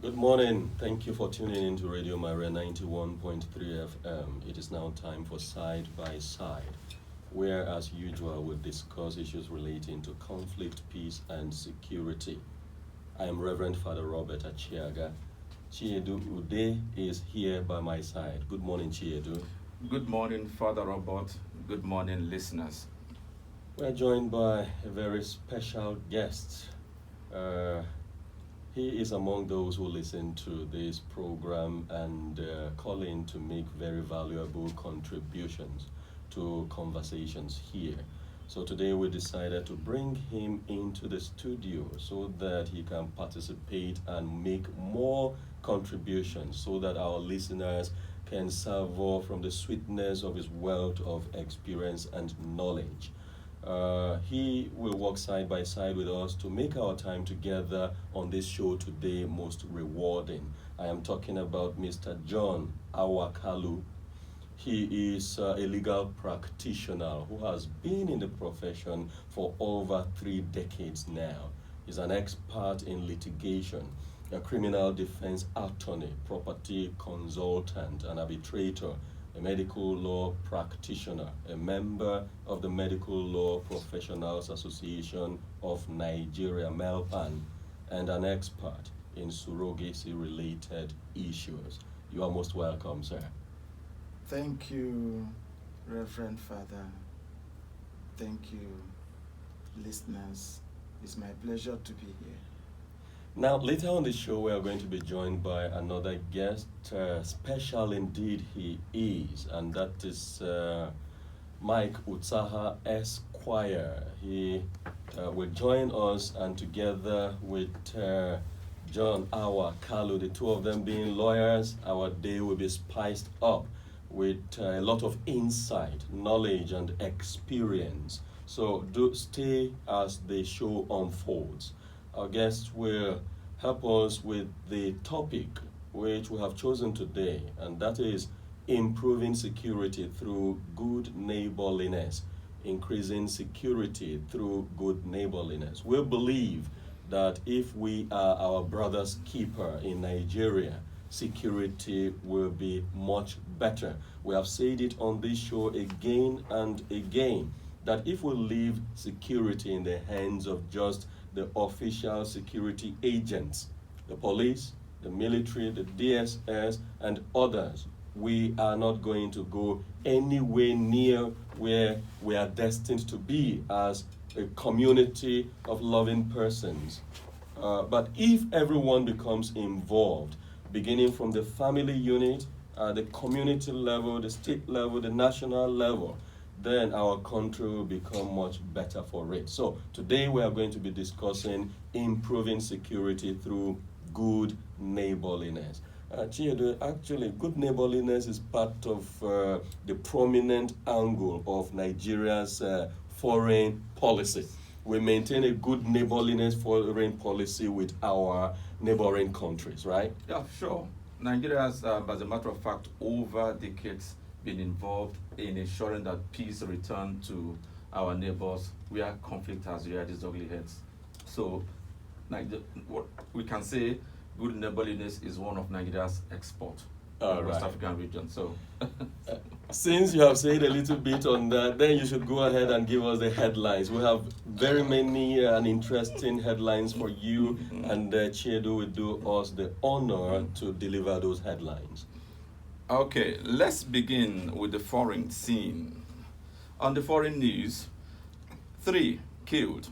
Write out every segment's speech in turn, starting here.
Good morning. Thank you for tuning in to Radio Maria 91.3 FM. It is now time for Side by Side, where, as usual, we'll discuss issues relating to conflict, peace, and security. I am Reverend Father Robert Achiaga. Chiedu Ude is here by my side. Good morning, Chiedu. Good morning, Father Robert. Good morning, listeners. We're joined by a very special guest. He is among those who listen to this program and call in to make very valuable contributions to conversations here. So today we decided to bring him into the studio so that he can participate and make more contributions so that our listeners can savour from the sweetness of his wealth of experience and knowledge. He will work side by side with us to make our time together on this show today most rewarding. I am talking about Mr. John Awakalu. He is a legal practitioner who has been in the profession for over 3 decades now. He's an expert in litigation, a criminal defense attorney, property consultant, an arbitrator, a medical law practitioner, a member of the Medical Law Professionals Association of Nigeria, MELPAN, and an expert in surrogacy-related issues. You are most welcome, sir. Thank you, Reverend Father. Thank you, listeners. It's my pleasure to be here. Now, later on the show, we are going to be joined by another guest. Special indeed he is, and that is Mike Utsaha Esquire. He will join us, and together with John Awakalu, the two of them being lawyers, our day will be spiced up with a lot of insight, knowledge, and experience. So do stay as the show unfolds. Our guests will help us with the topic which we have chosen today, and that is improving security through good neighborliness, increasing security through good neighborliness. We believe that if we are our brother's keeper in Nigeria, security will be much better. We have said it on this show again and again, that if we leave security in the hands of just the official security agents, the police, the military, the DSS, and others, we are not going to go anywhere near where we are destined to be as a community of loving persons. But if everyone becomes involved, beginning from the family unit, the community level, the state level, the national level, then our country will become much better for it. So today we are going to be discussing improving security through good neighborliness. Chiedu, actually, good neighborliness is part of the prominent angle of Nigeria's foreign policy. We maintain a good neighborliness foreign policy with our neighboring countries, right? Yeah, sure. Nigeria has, as a matter of fact, over decades been involved in ensuring that peace return to our neighbors where conflict has reared its ugly heads. So what we can say, good neighborliness is one of Nigeria's export in the West African region. So since you have said a little bit on that, then you should go ahead and give us the headlines. We have very many and interesting headlines for you, and Chiedu will do us the honor to deliver those headlines. Okay, let's begin with the foreign scene. On the foreign news, 3 killed,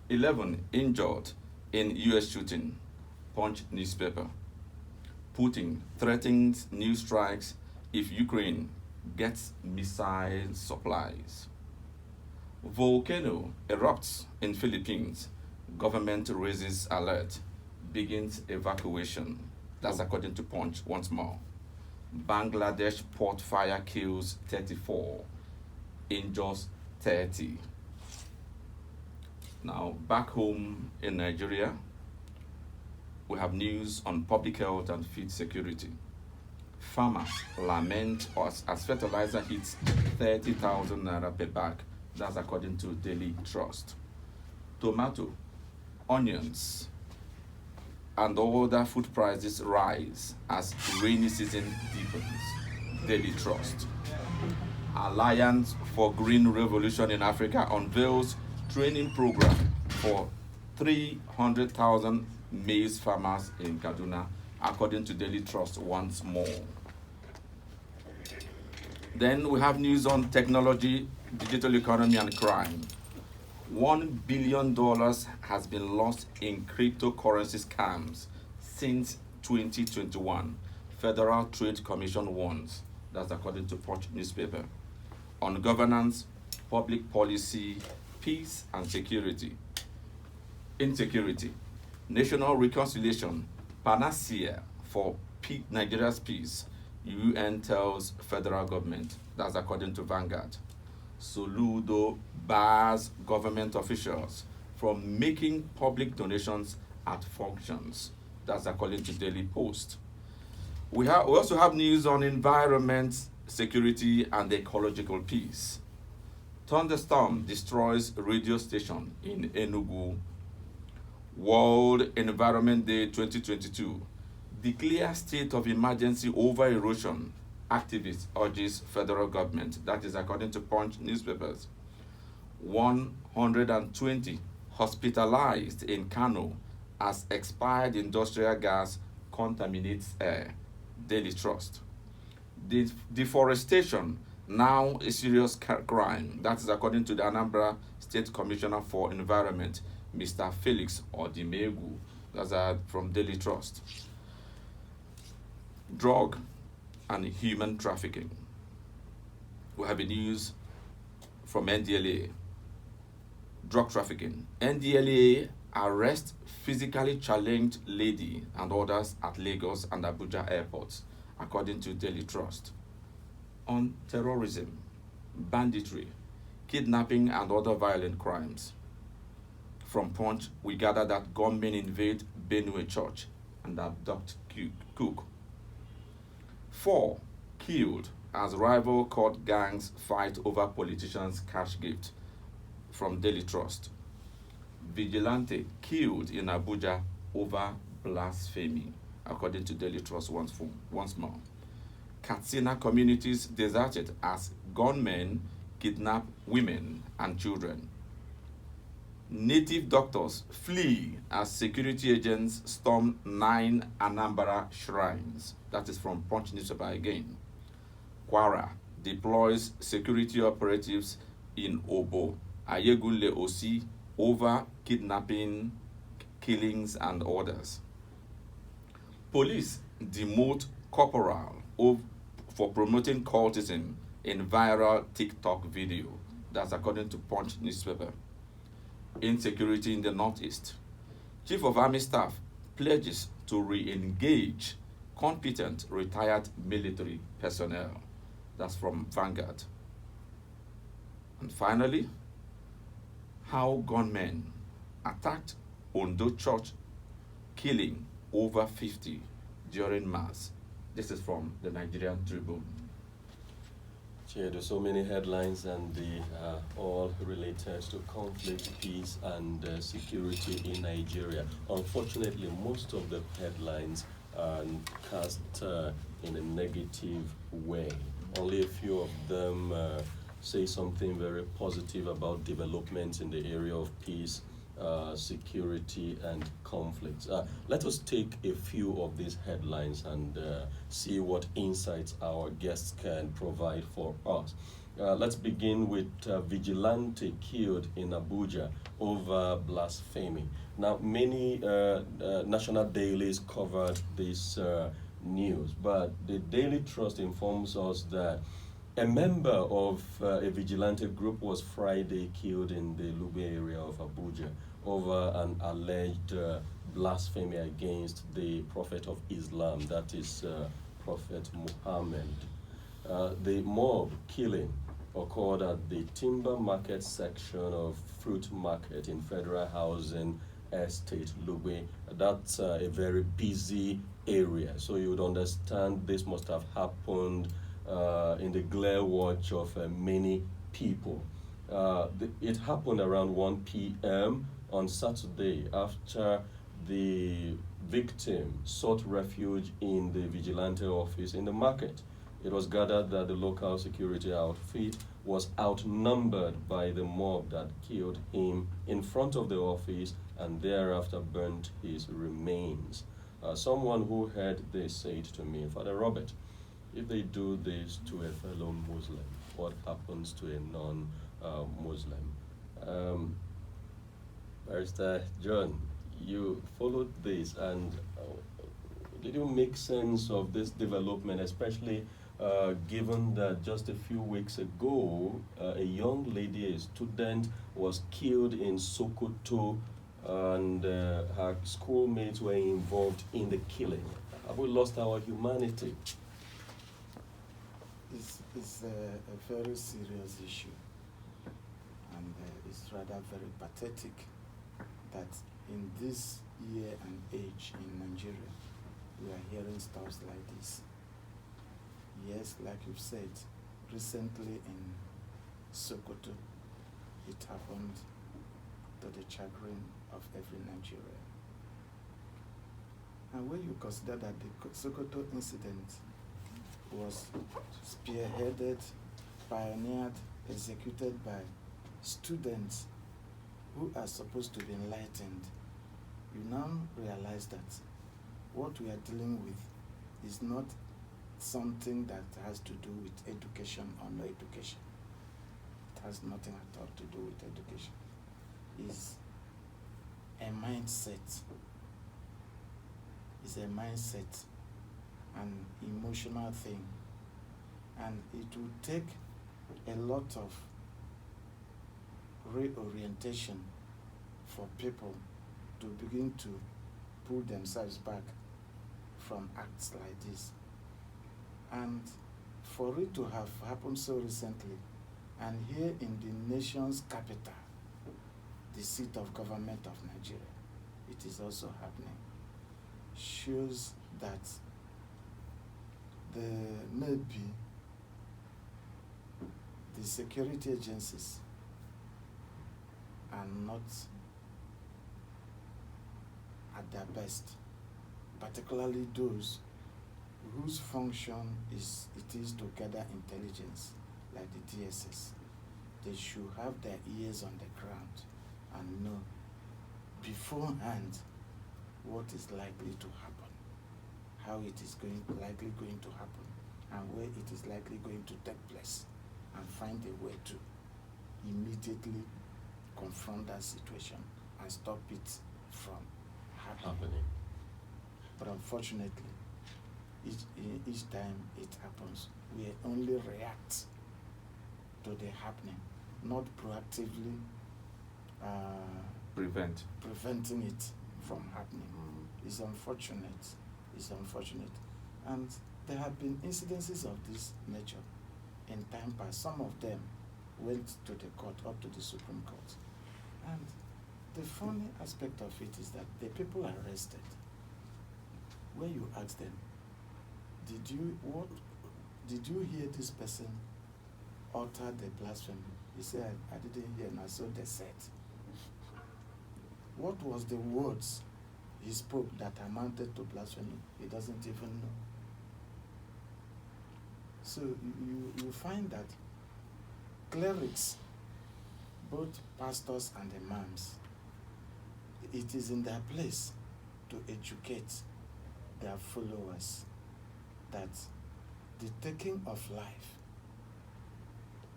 11 injured in U.S. shooting, Punch newspaper. Putin threatens new strikes if Ukraine gets missile supplies. Volcano erupts in Philippines. Government raises alert, begins evacuation. That's according to Punch once more. Bangladesh port fire kills 34, injures 30. Now, back home in Nigeria, we have news on public health and food security. Farmers lament as fertilizer hits 30,000 naira per bag. That's according to Daily Trust. Tomato, onions, and other food prices rise as rainy season deepens. Daily Trust. Alliance for Green Revolution in Africa unveils training program for 300,000 maize farmers in Kaduna, according to Daily Trust once more. Then we have news on technology, digital economy, and crime. $1 billion has been lost in cryptocurrency scams since 2021. Federal Trade Commission warns. That's according to Punch newspaper. On governance, public policy, peace and security. Insecurity. National reconciliation, panacea for Nigeria's peace. UN tells federal government. That's according to Vanguard. Soludo bars government officials from making public donations at functions. That's according to Daily Post. We also have news on environment, security, and ecological peace. Thunderstorm destroys radio station in Enugu. World Environment Day 2022. Declare state of emergency over erosion. Activist urges federal government. That is according to Punch newspapers. 120 hospitalized in Kano as expired industrial gas contaminates air. Daily Trust. Deforestation, now a serious crime. That is according to the Anambra State Commissioner for Environment, Mr. Felix Odimegu. That's from Daily Trust. Drug and human trafficking. We have a news from NDLA. Drug trafficking. NDLA arrest physically challenged lady and others at Lagos and Abuja airports, according to Daily Trust. On terrorism, banditry, kidnapping and other violent crimes. From Punch, we gather that gunmen invade Benue Church and abduct cook. 4 killed as rival court gangs fight over politicians' cash gift. From Daily Trust. Vigilante killed in Abuja over blasphemy, according to Daily Trust once more. Katsina communities deserted as gunmen kidnap women and children. Native doctors flee as security agents storm 9 Anambra shrines. That is from Punch newspaper again. Kwara deploys security operatives in Obo, Ayegunle Osi, over kidnapping, killings, and orders. Police demote corporal for promoting cultism in viral TikTok video. That's according to Punch newspaper. Insecurity in the Northeast. Chief of Army Staff pledges to re-engage competent retired military personnel. That's from Vanguard. And finally, how gunmen attacked Ondo Church, killing over 50 during Mass. This is from the Nigerian Tribune. Chiedu, so many headlines, and they are all related to conflict, peace, and security in Nigeria. Unfortunately, most of the headlines are cast in a negative way. Only a few of them say something very positive about developments in the area of peace, security, and conflicts. Let us take a few of these headlines and see what insights our guests can provide for us. Let's begin with vigilante killed in Abuja over blasphemy. Now, many national dailies covered this news, but the Daily Trust informs us that a member of a vigilante group was Friday killed in the Lube area of Abuja over an alleged blasphemy against the Prophet of Islam, that is Prophet Muhammad. The mob killing occurred at the Timber Market section of Fruit Market in Federal Housing Estate, Lube. That's a very busy area, so you would understand this must have happened in the glare watch of many people. It happened around 1 p.m. on Saturday after the victim sought refuge in the vigilante office in the market. It was gathered that the local security outfit was outnumbered by the mob that killed him in front of the office and thereafter burnt his remains. Someone who heard this said to me, Father Robert, if they do this to a fellow Muslim, what happens to a non-Muslim? Barrister John, you followed this, and did you make sense of this development, especially given that just a few weeks ago, a young lady, a student, was killed in Sokoto, and her schoolmates were involved in the killing? Have we lost our humanity? It's a very serious issue, and it's rather very pathetic that in this year and age in Nigeria, we are hearing stuff like this. Yes, like you've said, recently in Sokoto, it happened to the chagrin of every Nigerian. And when you consider that the Sokoto incident was spearheaded, pioneered, executed by students who are supposed to be enlightened, you now realize that what we are dealing with is not something that has to do with education or no education. It has nothing at all to do with education. It's a mindset. It's a mindset, an emotional thing. And it will take a lot of reorientation for people to begin to pull themselves back from acts like this. And for it to have happened so recently, and here in the nation's capital, the seat of government of Nigeria, it is also happening, shows that maybe the security agencies are not at their best, particularly those whose function is to gather intelligence, like the DSS. They should have their ears on the ground and know beforehand what is likely to happen, how it is likely going to happen, and where it is likely going to take place, and find a way to immediately confront that situation and stop it from happening. But unfortunately, each time it happens, we only react to the happening, not proactively preventing it from happening. It's unfortunate. It's unfortunate. And there have been incidences of this nature in time past. Some of them went to the court, up to the Supreme Court. And the funny aspect of it is that the people arrested, when you ask them, did you hear this person utter the blasphemy? He said, I didn't hear, and so they said. What was the words he spoke that amounted to blasphemy? He doesn't even know. So you find that clerics, both pastors and imams, it is in their place to educate their followers that the taking of life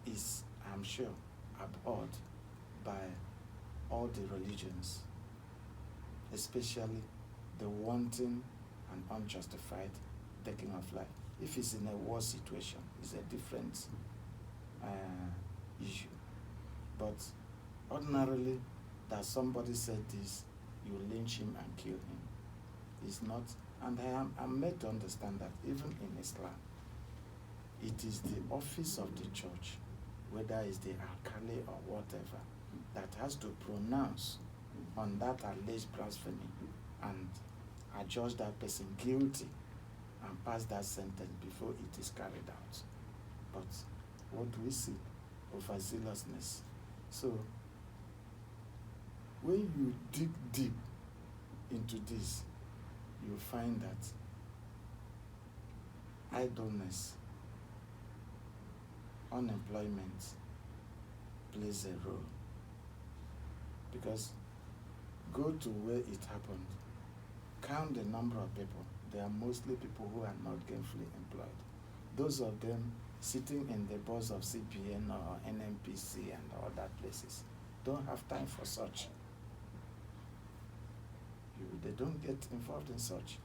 is, I'm sure, abhorred by all the religions, especially the wanton and unjustified taking of life. If it's in a war situation, it's a different issue. But ordinarily, that somebody said this, you lynch him and kill him. It's not, and I'm made to understand that even in Islam, it is the office of the church, whether it's the Awakalu or whatever, that has to pronounce on that alleged blasphemy and adjudge that person guilty and pass that sentence before it is carried out. But what do we see? Overzealousness. So when you dig deep into this, you find that idleness, unemployment plays a role. Because go to where it happened, count the number of people. They are mostly people who are not gainfully employed. Those of them sitting in the boards of CPN or NMPC and other places don't have time for such. They don't get involved in such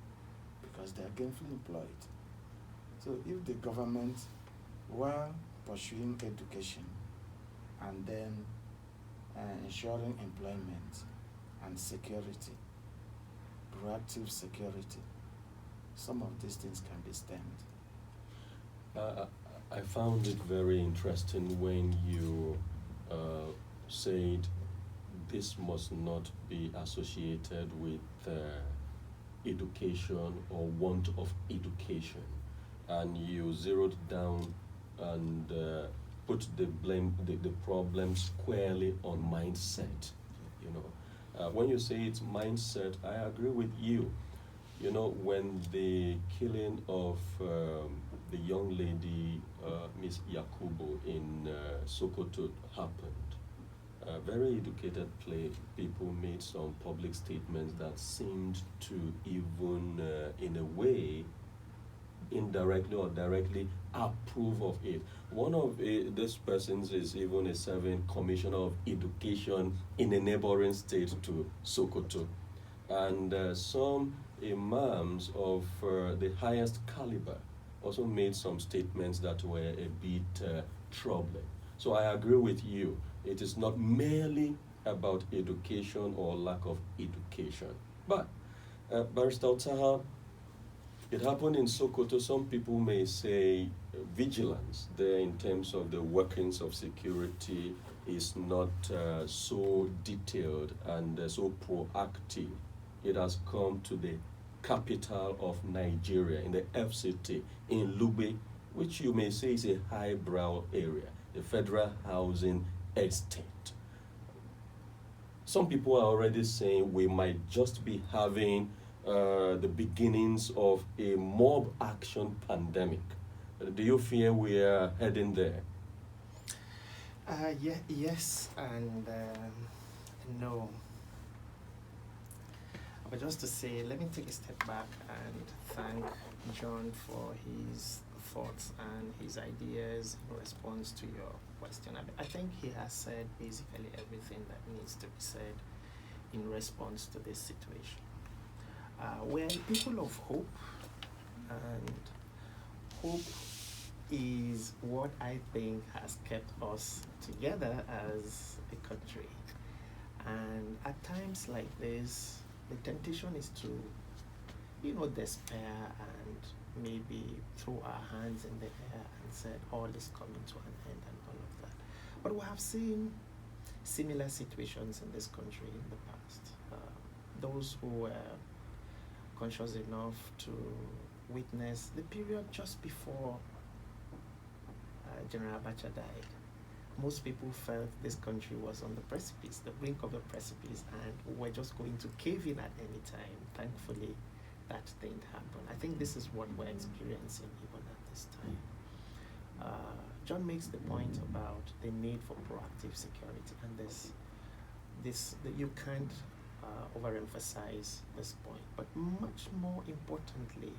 because they are gainfully employed. So if the government, while pursuing education and then ensuring employment and security, proactive security, some of these things can be stemmed. I found it very interesting when you said this must not be associated with education or want of education, and you zeroed down and put the blame, the problem squarely on mindset. You know, when you say it's mindset, I agree with you. You know, when the killing of the young lady, Miss Yakubu in Sokoto happened, very educated people made some public statements that seemed to even, in a way, indirectly or directly approve of it. One of these persons is even a serving commissioner of education in a neighboring state to Sokoto. And some imams of the highest caliber also made some statements that were a bit troubling. So I agree with you. It is not merely about education or lack of education. But, Barrister Utsaha, it happened in Sokoto. Some people may say vigilance there in terms of the workings of security is not so detailed and so proactive. It has come to the capital of Nigeria, in the FCT, in Lube, which you may say is a highbrow area, the federal housing estate. Some people are already saying we might just be having the beginnings of a mob action pandemic. Do you fear we are heading there? Yes and no. But just to say, let me take a step back and thank John for his thoughts and his ideas in response to your question. I think he has said basically everything that needs to be said in response to this situation. We're people of hope, and hope is what I think has kept us together as a country. And at times like this, the temptation is to, despair and maybe throw our hands in the air and say all is coming to an end and all of that. But we have seen similar situations in this country in the past. Those who were conscious enough to witness the period just before General Abacha died, most people felt this country was on the precipice, the brink of the precipice, and we're just going to cave in at any time. Thankfully, that didn't happen. I think this is what we're experiencing even at this time. John makes the point about the need for proactive security, and you can't overemphasize this point. But much more importantly,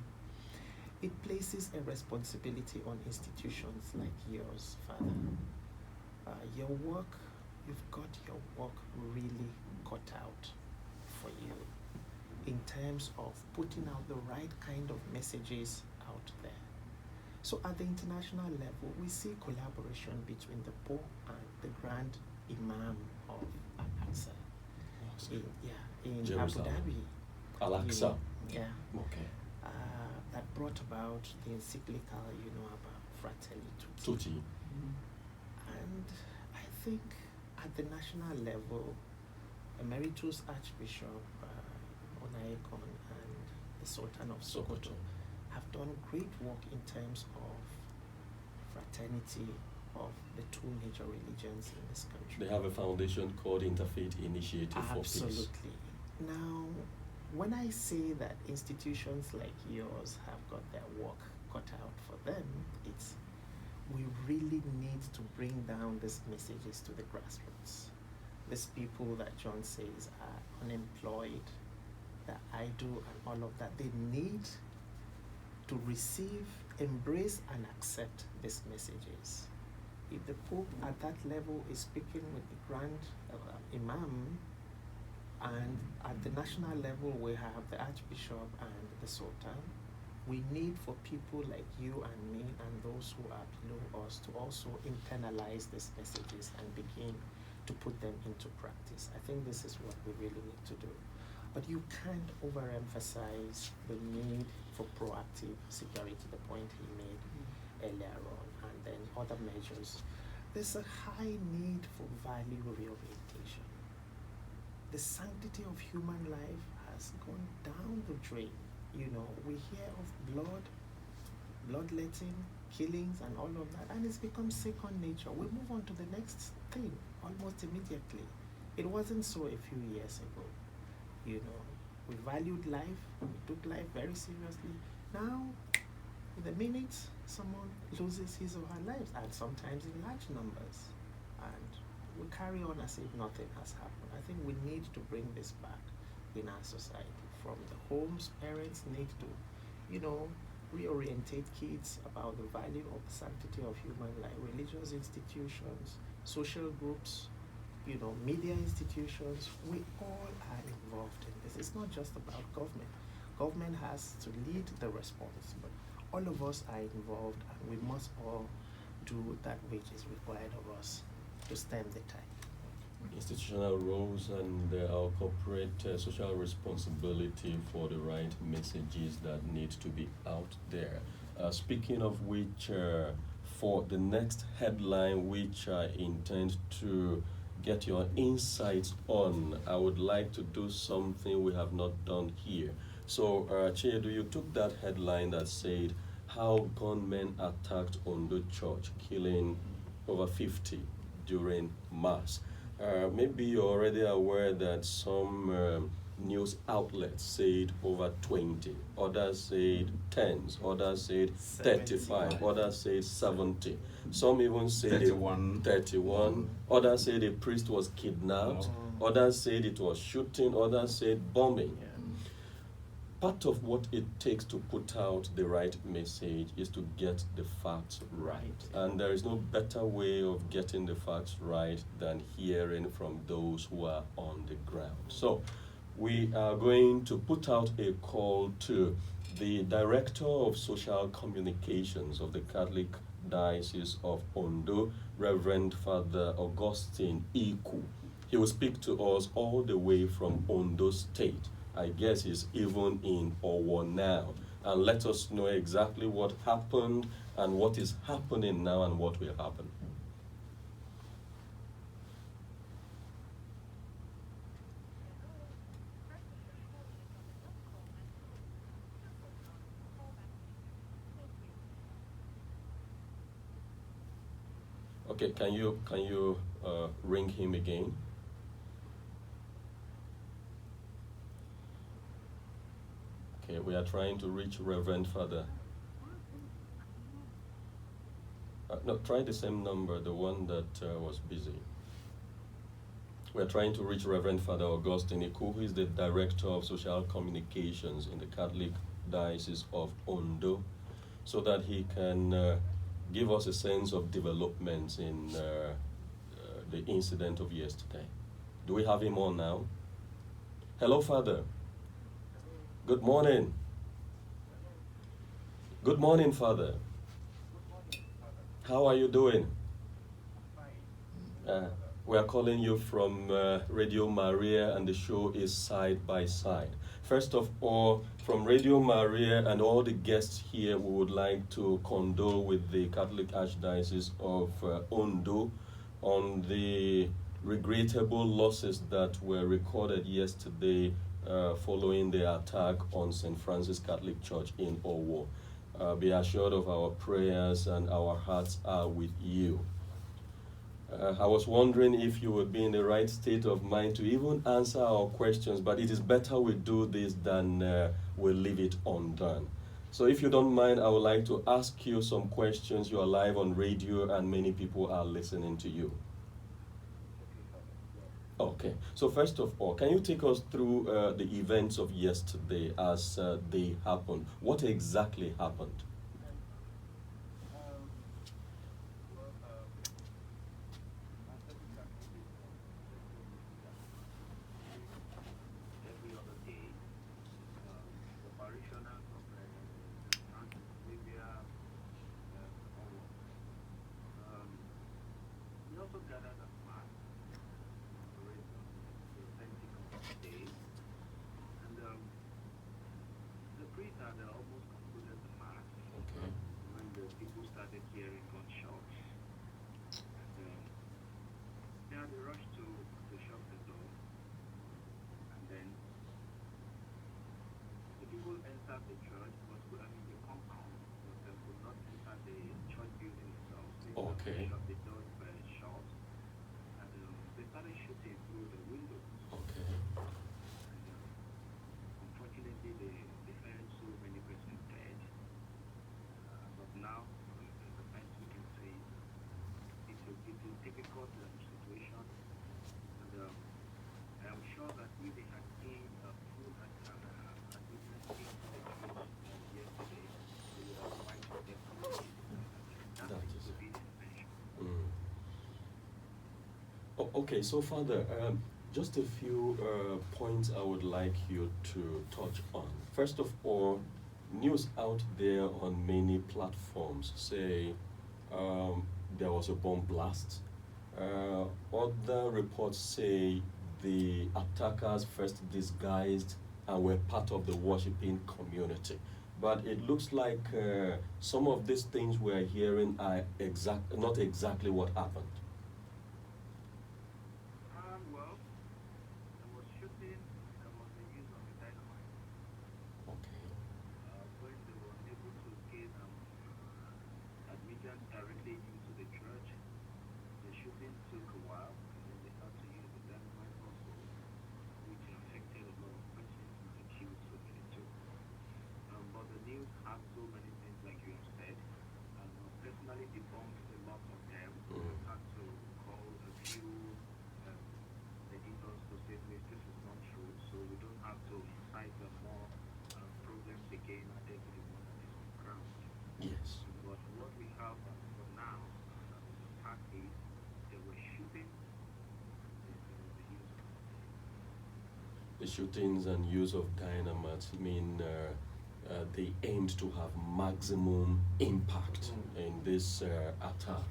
it places a responsibility on institutions like yours, Father. You've got your work really cut out for you in terms of putting out the right kind of messages out there. So at the international level, we see collaboration between the Pope and the Grand Imam of Al-Aqsa in Abu Dhabi. Al-Aqsa? Yeah. Okay. That brought about the encyclical, about Fratelli Tutti. And I think at the national level, Emeritus Archbishop Onayekon and the Sultan of Sokoto have done great work in terms of fraternity of the two major religions in this country. They have a foundation called Interfaith Initiative for Peace. Absolutely. Now, when I say that institutions like yours have got their work cut out for them, it's we really need to bring down these messages to the grassroots. These people that John says are unemployed, that idle and all of that, they need to receive, embrace and accept these messages. If the Pope at that level is speaking with the Grand Imam, and at the national level we have the Archbishop and the Sultan, we need for people like you and me and those who are below us to also internalize these messages and begin to put them into practice. I think this is what we really need to do. But you can't overemphasize the need for proactive security, the point he made earlier on, and then other measures. There's a high need for value reorientation. The sanctity of human life has gone down the drain. You know, we hear of bloodletting, killings and all of that, and it's become second nature. We move on to the next thing almost immediately. It wasn't so a few years ago. You know, we valued life, we took life very seriously. Now, in the minute, someone loses his or her lives, and sometimes in large numbers, and we carry on as if nothing has happened. I think we need to bring this back in our society. From the homes, parents need to, you know, reorientate kids about the value of the sanctity of human life. Religious institutions, social groups, you know, media institutions, we all are involved in this. It's not just about government. Government has to lead the response, but all of us are involved, and we must all do that which is required of us to stem the tide. Institutional roles and our corporate social responsibility for the right messages that need to be out there. Speaking of which, for the next headline, which I intend to get your insights on, I would like to do something we have not done here. So, Chiedu, you took that headline that said, how gunmen attacked Ondo Church, killing over 50 during Mass. Maybe you're already aware that some news outlets said over 20, others said tens, others said 35, others said 70. Some even said 31. Others said a priest was kidnapped. Others said it was shooting. Others said bombing. Yeah. Part of what it takes to put out the right message is to get the facts right. And there is no better way of getting the facts right than hearing from those who are on the ground. So we are going to put out a call to the Director of Social Communications of the Catholic Diocese of Ondo, Reverend Father Augustine Iku. He will speak to us all the way from Ondo State. I guess he's even in Owo now, and let us know exactly what happened and what is happening now and what will happen. Okay, can you ring him again? Okay, we are trying to reach Reverend Father. No, try the same number, the one that was busy. We are trying to reach Reverend Father Augustine Iku, who is the Director of Social Communications in the Catholic Diocese of Ondo, so that he can give us a sense of developments in the incident of yesterday. Do we have him on now? Hello, Father. Good morning. Good morning, Father. How are you doing? We are calling you from Radio Maria, and the show is Side by Side. First of all, from Radio Maria and all the guests here, we would like to condole with the Catholic Archdiocese of Ondo on the regrettable losses that were recorded yesterday following the attack on St. Francis Catholic Church in Owo. Be assured of our prayers, and our hearts are with you. I was wondering if you would be in the right state of mind to even answer our questions, but it is better we do this than we leave it undone. So if you don't mind, I would like to ask you some questions. You are live on radio and many people are listening to you. Okay, so first of all, can you take us through the events of yesterday as they happened? What exactly happened? Okay. Okay. Unfortunately, they found so many persons dead. But now, the best we can say, it's a difficult situation. And I am sure that if they had gained a full admittance into the case yesterday, they would have fighted their community. That is the big intention. Okay, so Father, just a few points I would like you to touch on. First of all, news out there on many platforms say there was a bomb blast. Other reports say the attackers first disguised and were part of the worshipping community. But it looks like some of these things we're hearing are not exactly what happened. Well, there was shooting, there was the use of the dynamite. Okay. When they were able to gain admittance directly into the church, the shooting took a while, and then they had to use the dynamite also, which affected a lot of persons and killed so many too. But the news had so many things like you have said, and personally debunked a lot of them. Had to call a few editors to say, please, this is not true, so we don't have to incite more problems again and then to the one that is on ground. Yes. But what we have for now, the fact is, they were shooting The shootings and use of dynamite mean they aimed to have maximum impact in this attack.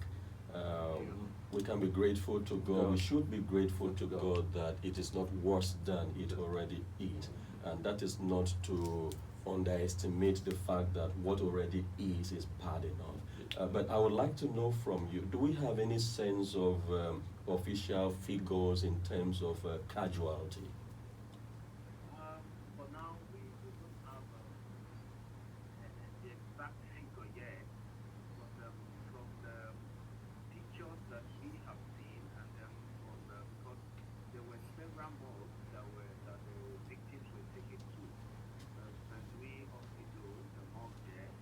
We can be grateful to God. We should be grateful to God that it is not worse than it already is. And that is not to underestimate the fact that what already is bad enough. But I would like to know from you, do we have any sense of official figures in terms of casualty? For now, we don't have the exact figure yet, but from the pictures that we have seen, and because there were several malls that the victims were taken to, St. Louis Hospital, the morgue there,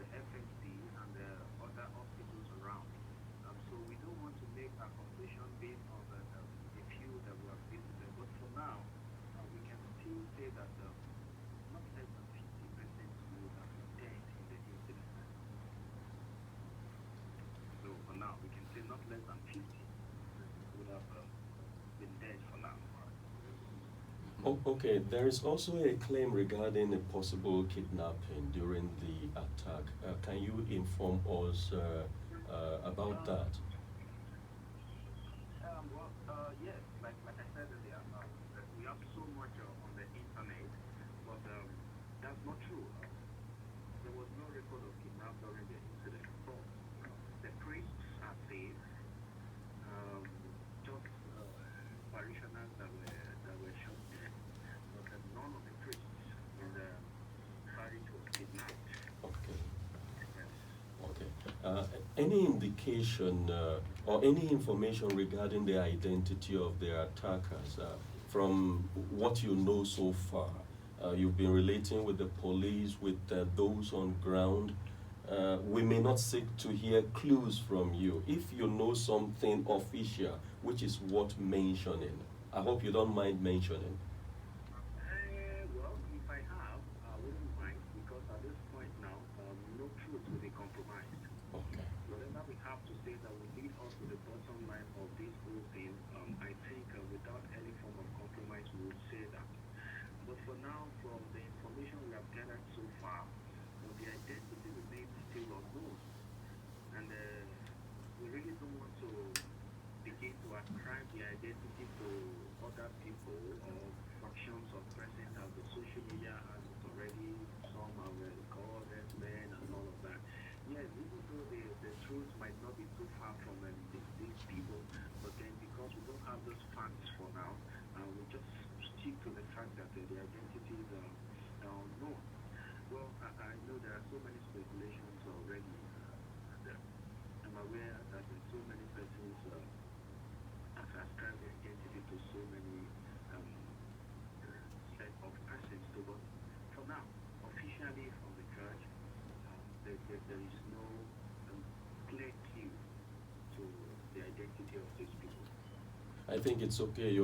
the FMC, and the other hospitals around. So we don't want to make a conclusion based on the few that we have visited, but for now, we can still say that not less than 50% would have been dead in the incident. So for now, we can say not less than 50 would have been dead for now. Okay, there is also a claim regarding a possible kidnapping during the attack. Can you inform us about that? Yes, like I said earlier, we have so much on the internet, but that's not true. There was no record of kidnapping during the incident. But the priests are safe. Just parishioners that were shot dead, but none of the priests in the parish was kidnapped. Okay. Yes. Okay. any indication or any information regarding the identity of the attackers from what you know so far? You've been relating with the police, with those on ground. We may not seek to hear clues from you. If you know something official, which is worth mentioning, I hope you don't mind mentioning. Well, if I have, I wouldn't mind because at this point now, no truth will be compromised. Okay. Whatever we have to say that will lead us to the bottom line of this whole thing, I think without any form of compromise, we would say that. But for now, from the information we have gathered so far, the identity remains still unknown. And we really don't want to begin to ascribe the identity to other people or factions of present as the social media has it already. Some have called them men and all of that. Yes, even though the truth might not be too far from these people, but then because we don't have those facts for now, we just stick to the fact that the identities are unknown. Well, I know there are so many speculations already. I'm aware that there's so many persons have ascribed their identity to so many set of persons. But for now, officially from the church, there is no clear clue to the identity of these people. I think it's okay.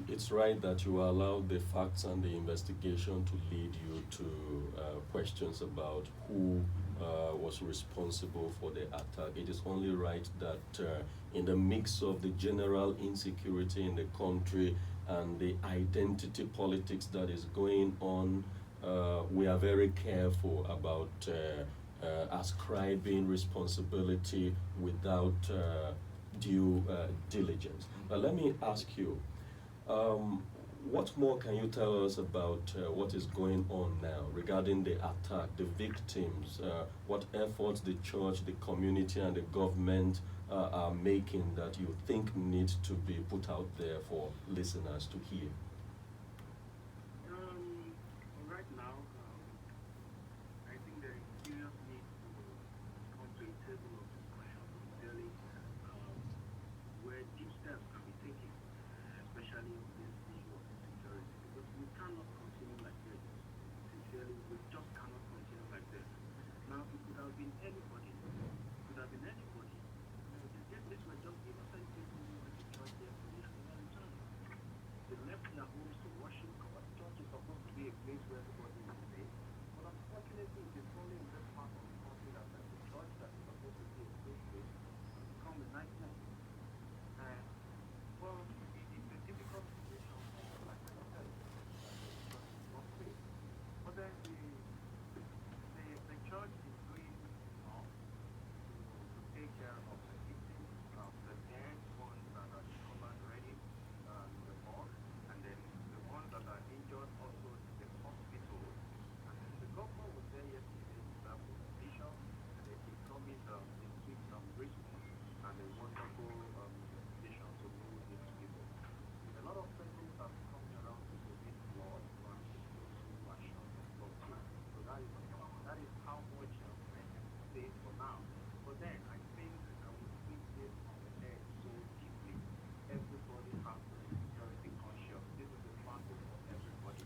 It's right that you allow the facts and the investigation to lead you to questions about who was responsible for the attack. It is only right that in the mix of the general insecurity in the country and the identity politics that is going on, we are very careful about ascribing responsibility without due diligence. But let me ask you, what more can you tell us about what is going on now regarding the attack, the victims, what efforts the church, the community, and the government are making that you think need to be put out there for listeners to hear? Right now, I think there is serious need to come to a table of discussion sincerely, where deep steps can be taken, especially on this issue of insecurity, because we cannot continue like this. Sincerely, we just cannot continue like this. Now, it could have been anybody. It could have been anybody. This were just innocent people who went to church yesterday and they returned. They left their homes to worship God. Church is supposed to be a place where everybody is safe. But unfortunately, it is only in this part of the country that the church that is supposed to be a safe place has become a nightmare. Well, it's a difficult situation, like I said, because it's not safe. But then the church is doing enough to take care of the victims, the dead ones that are discovered already in the morgue, and then the ones that are injured also in the hospital. And then the governor was there yesterday with the bishop, and then he promised a quick response and a wonderful investigation to know these people. A lot of persons have come around to donate blood to assist those who are shot and blood. So that is how much I can say for now. But then I think we keep this on the head so deeply. Everybody has to be security conscious. This is a battle for everybody.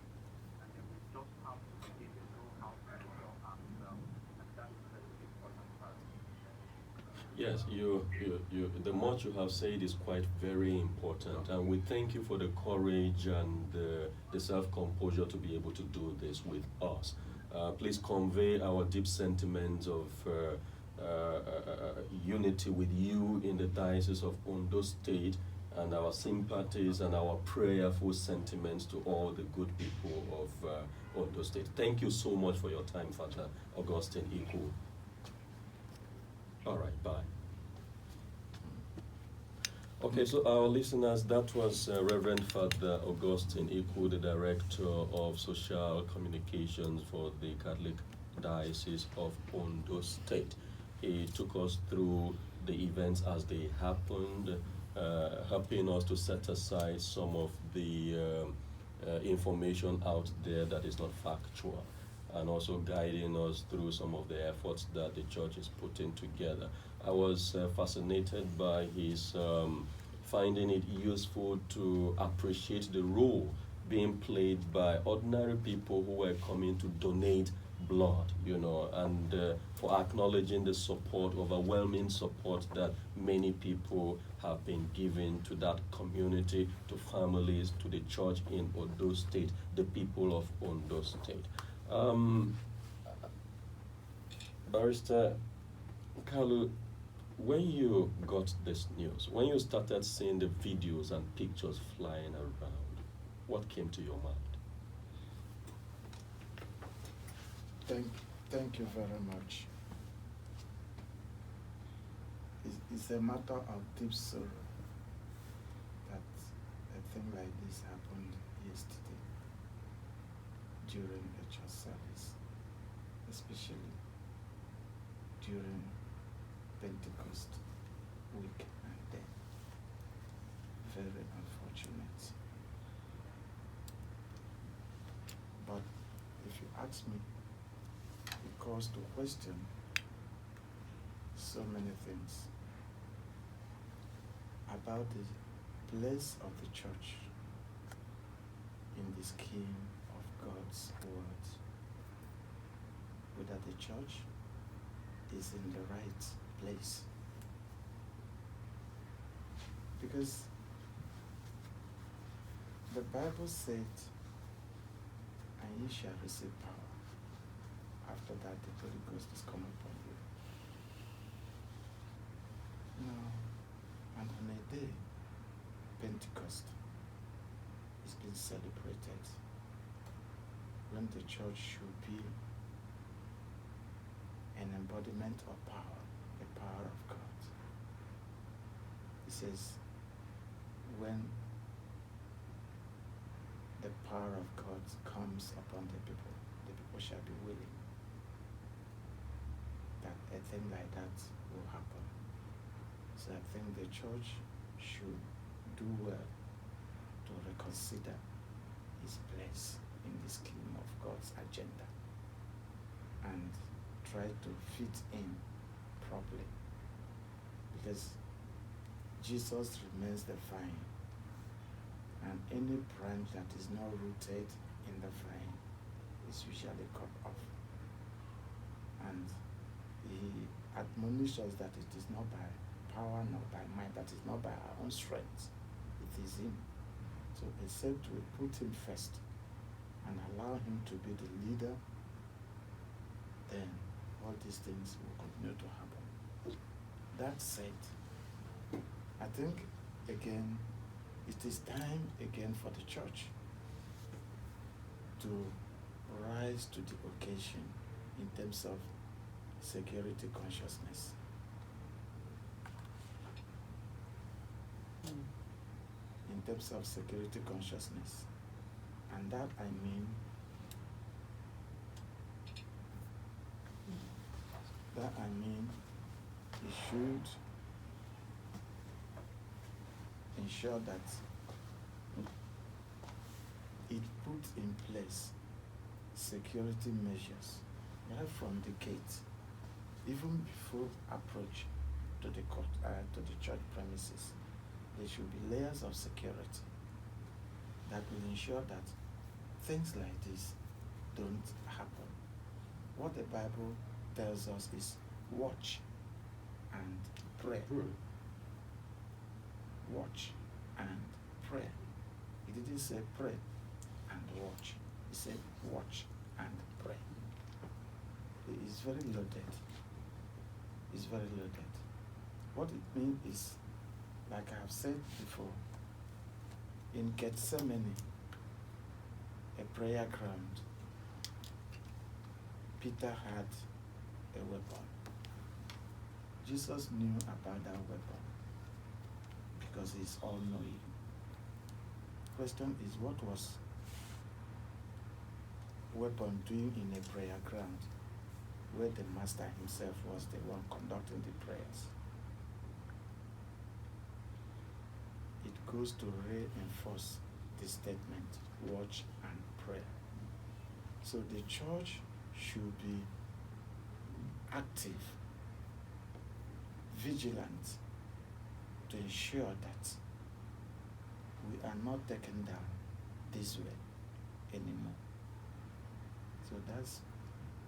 And then we just have to begin to know how to secure ourselves. And that is the important part. Yes, the much you have said is quite very important, and we thank you for the courage and the self-composure to be able to do this with us. Please convey our deep sentiments of unity with you in the Diocese of Ondo State, and our sympathies and our prayerful sentiments to all the good people of Ondo State. Thank you so much for your time, Father Augustine Iku. All right, bye. Okay, so our listeners, that was Reverend Father Augustine Iku, the Director of Social Communications for the Catholic Diocese of Ondo State. He took us through the events as they happened, helping us to set aside some of the information out there that is not factual. and also guiding us through some of the efforts that the church is putting together. I was fascinated by his finding it useful to appreciate the role being played by ordinary people who were coming to donate blood, and for acknowledging the support, overwhelming support that many people have been giving to that community, to families, to the church in Ondo State, the people of Ondo State. Barrister Kalu, when you got this news, when you started seeing the videos and pictures flying around, what came to your mind? Thank you very much. It's a matter of deep sorrow that a thing like this happened yesterday during a church service, especially during Pentecost week and day. Very unfortunate. But if you ask me, it calls to question so many things about the place of the church in the scheme of God's word. Whether the church is in the right place. Because the Bible said, and ye shall receive power. After that, the Holy Ghost is come upon you. Now, and on a day, Pentecost is being celebrated, when the church should be an embodiment of power, the power of God. It says, when the power of God comes upon the people shall be willing that a thing like that will happen. So I think the church should do well to reconsider its place in the scheme of God's agenda and try to fit in properly, because Jesus remains the vine, and any branch that is not rooted in the vine is usually cut off. And he admonishes that it is not by power nor by might, that is not by our own strength, it is him. So except we put him first and allow him to be the leader, then all these things will continue to happen. That said, I think again, it is time again for the church to rise to the occasion in terms of security consciousness. In terms of security consciousness. And that I mean it should ensure that it puts in place security measures right from the gate, even before approach to the court, to the church premises. There should be layers of security that will ensure that things like this don't happen. What the Bible tells us is watch and pray. Watch and pray. It didn't say pray and watch. It said watch and pray. It's very loaded. It's very loaded. What it means is, like I have said before, in Gethsemane, a prayer ground, Peter had a weapon. Jesus knew about that weapon because he's all-knowing. Question is, what was weapon doing in a prayer ground where the master himself was the one conducting the prayers? It goes to reinforce the statement, watch and pray. So the church should be active, vigilant, to ensure that we are not taken down this way anymore. So that's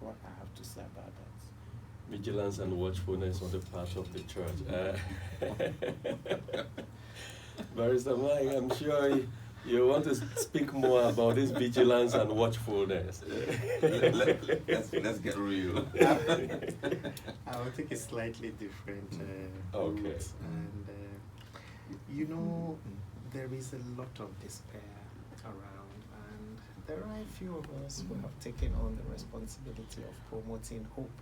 what I have to say about that. Vigilance and watchfulness on the part of the church. Barrister Mike, I'm sure you want to speak more about this vigilance and watchfulness. Let's get real. I will take a slightly different Okay. route. And there is a lot of despair around, and there are a few of us who have taken on the responsibility of promoting hope.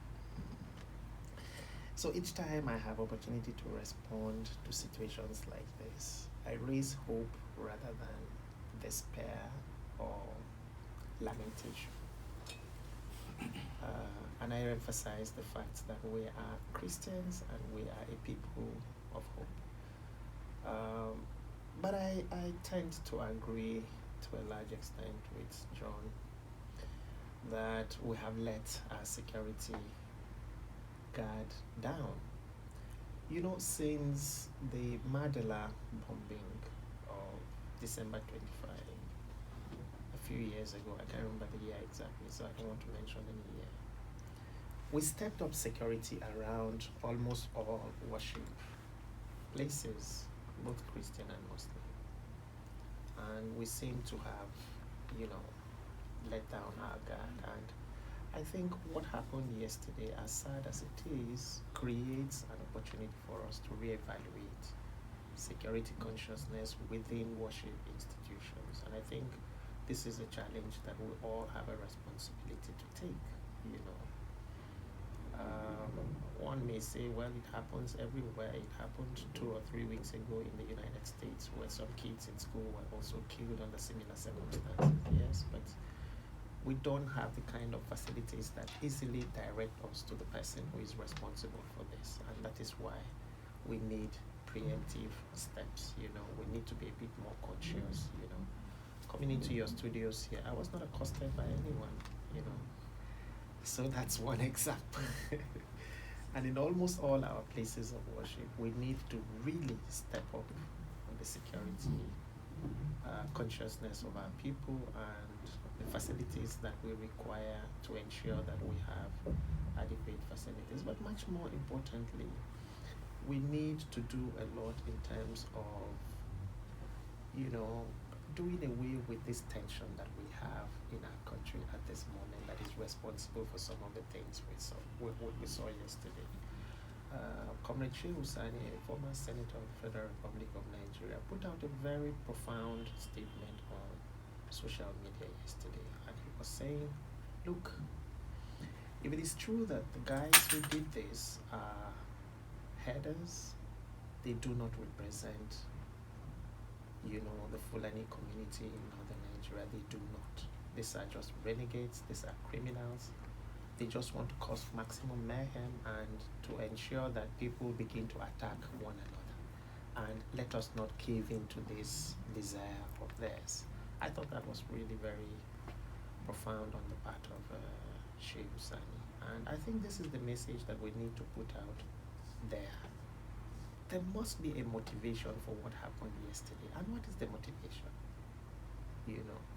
So each time I have opportunity to respond to situations like this, I raise hope rather than despair or lamentation. And I emphasize the fact that we are Christians and we are a people of hope. But I tend to agree to a large extent with John that we have let our security guard down. Since the Mandela bombing of December 25, a few years ago, I can't remember the year exactly, so I don't want to mention any year, we stepped up security around almost all worship places, both Christian and Muslim. And we seem to have, let down our guard. And I think what happened yesterday, as sad as it is, creates an opportunity for us to reevaluate security consciousness within worship institutions. And I think this is a challenge that we all have a responsibility to take, One may say, well, it happens everywhere. It happened 2 or 3 weeks ago in the United States, where some kids in school were also killed under similar circumstances. Yes, but we don't have the kind of facilities that easily direct us to the person who is responsible for this. And that is why we need preemptive steps. We need to be a bit more conscious. Coming into your studios here, I was not accosted by anyone, So that's one example. And in almost all our places of worship, we need to really step up on the security consciousness of our people and the facilities that we require to ensure that we have adequate facilities. But much more importantly, we need to do a lot in terms of, doing away with this tension that we have in our country at this moment that is responsible for some of the things we saw yesterday. Comrade Chiedu Ude, a former senator of the Federal Republic of Nigeria, put out a very profound statement on social media yesterday, and he was saying, look, if it is true that the guys who did this are headers, they do not represent the Fulani community in northern Nigeria. They do not. These are just renegades, these are criminals. They just want to cause maximum mayhem and to ensure that people begin to attack one another. And let us not cave into this desire of theirs. I thought that was really very profound on the part of Chiedu Ude. And I think this is the message that we need to put out there. There must be a motivation for what happened yesterday. And what is the motivation?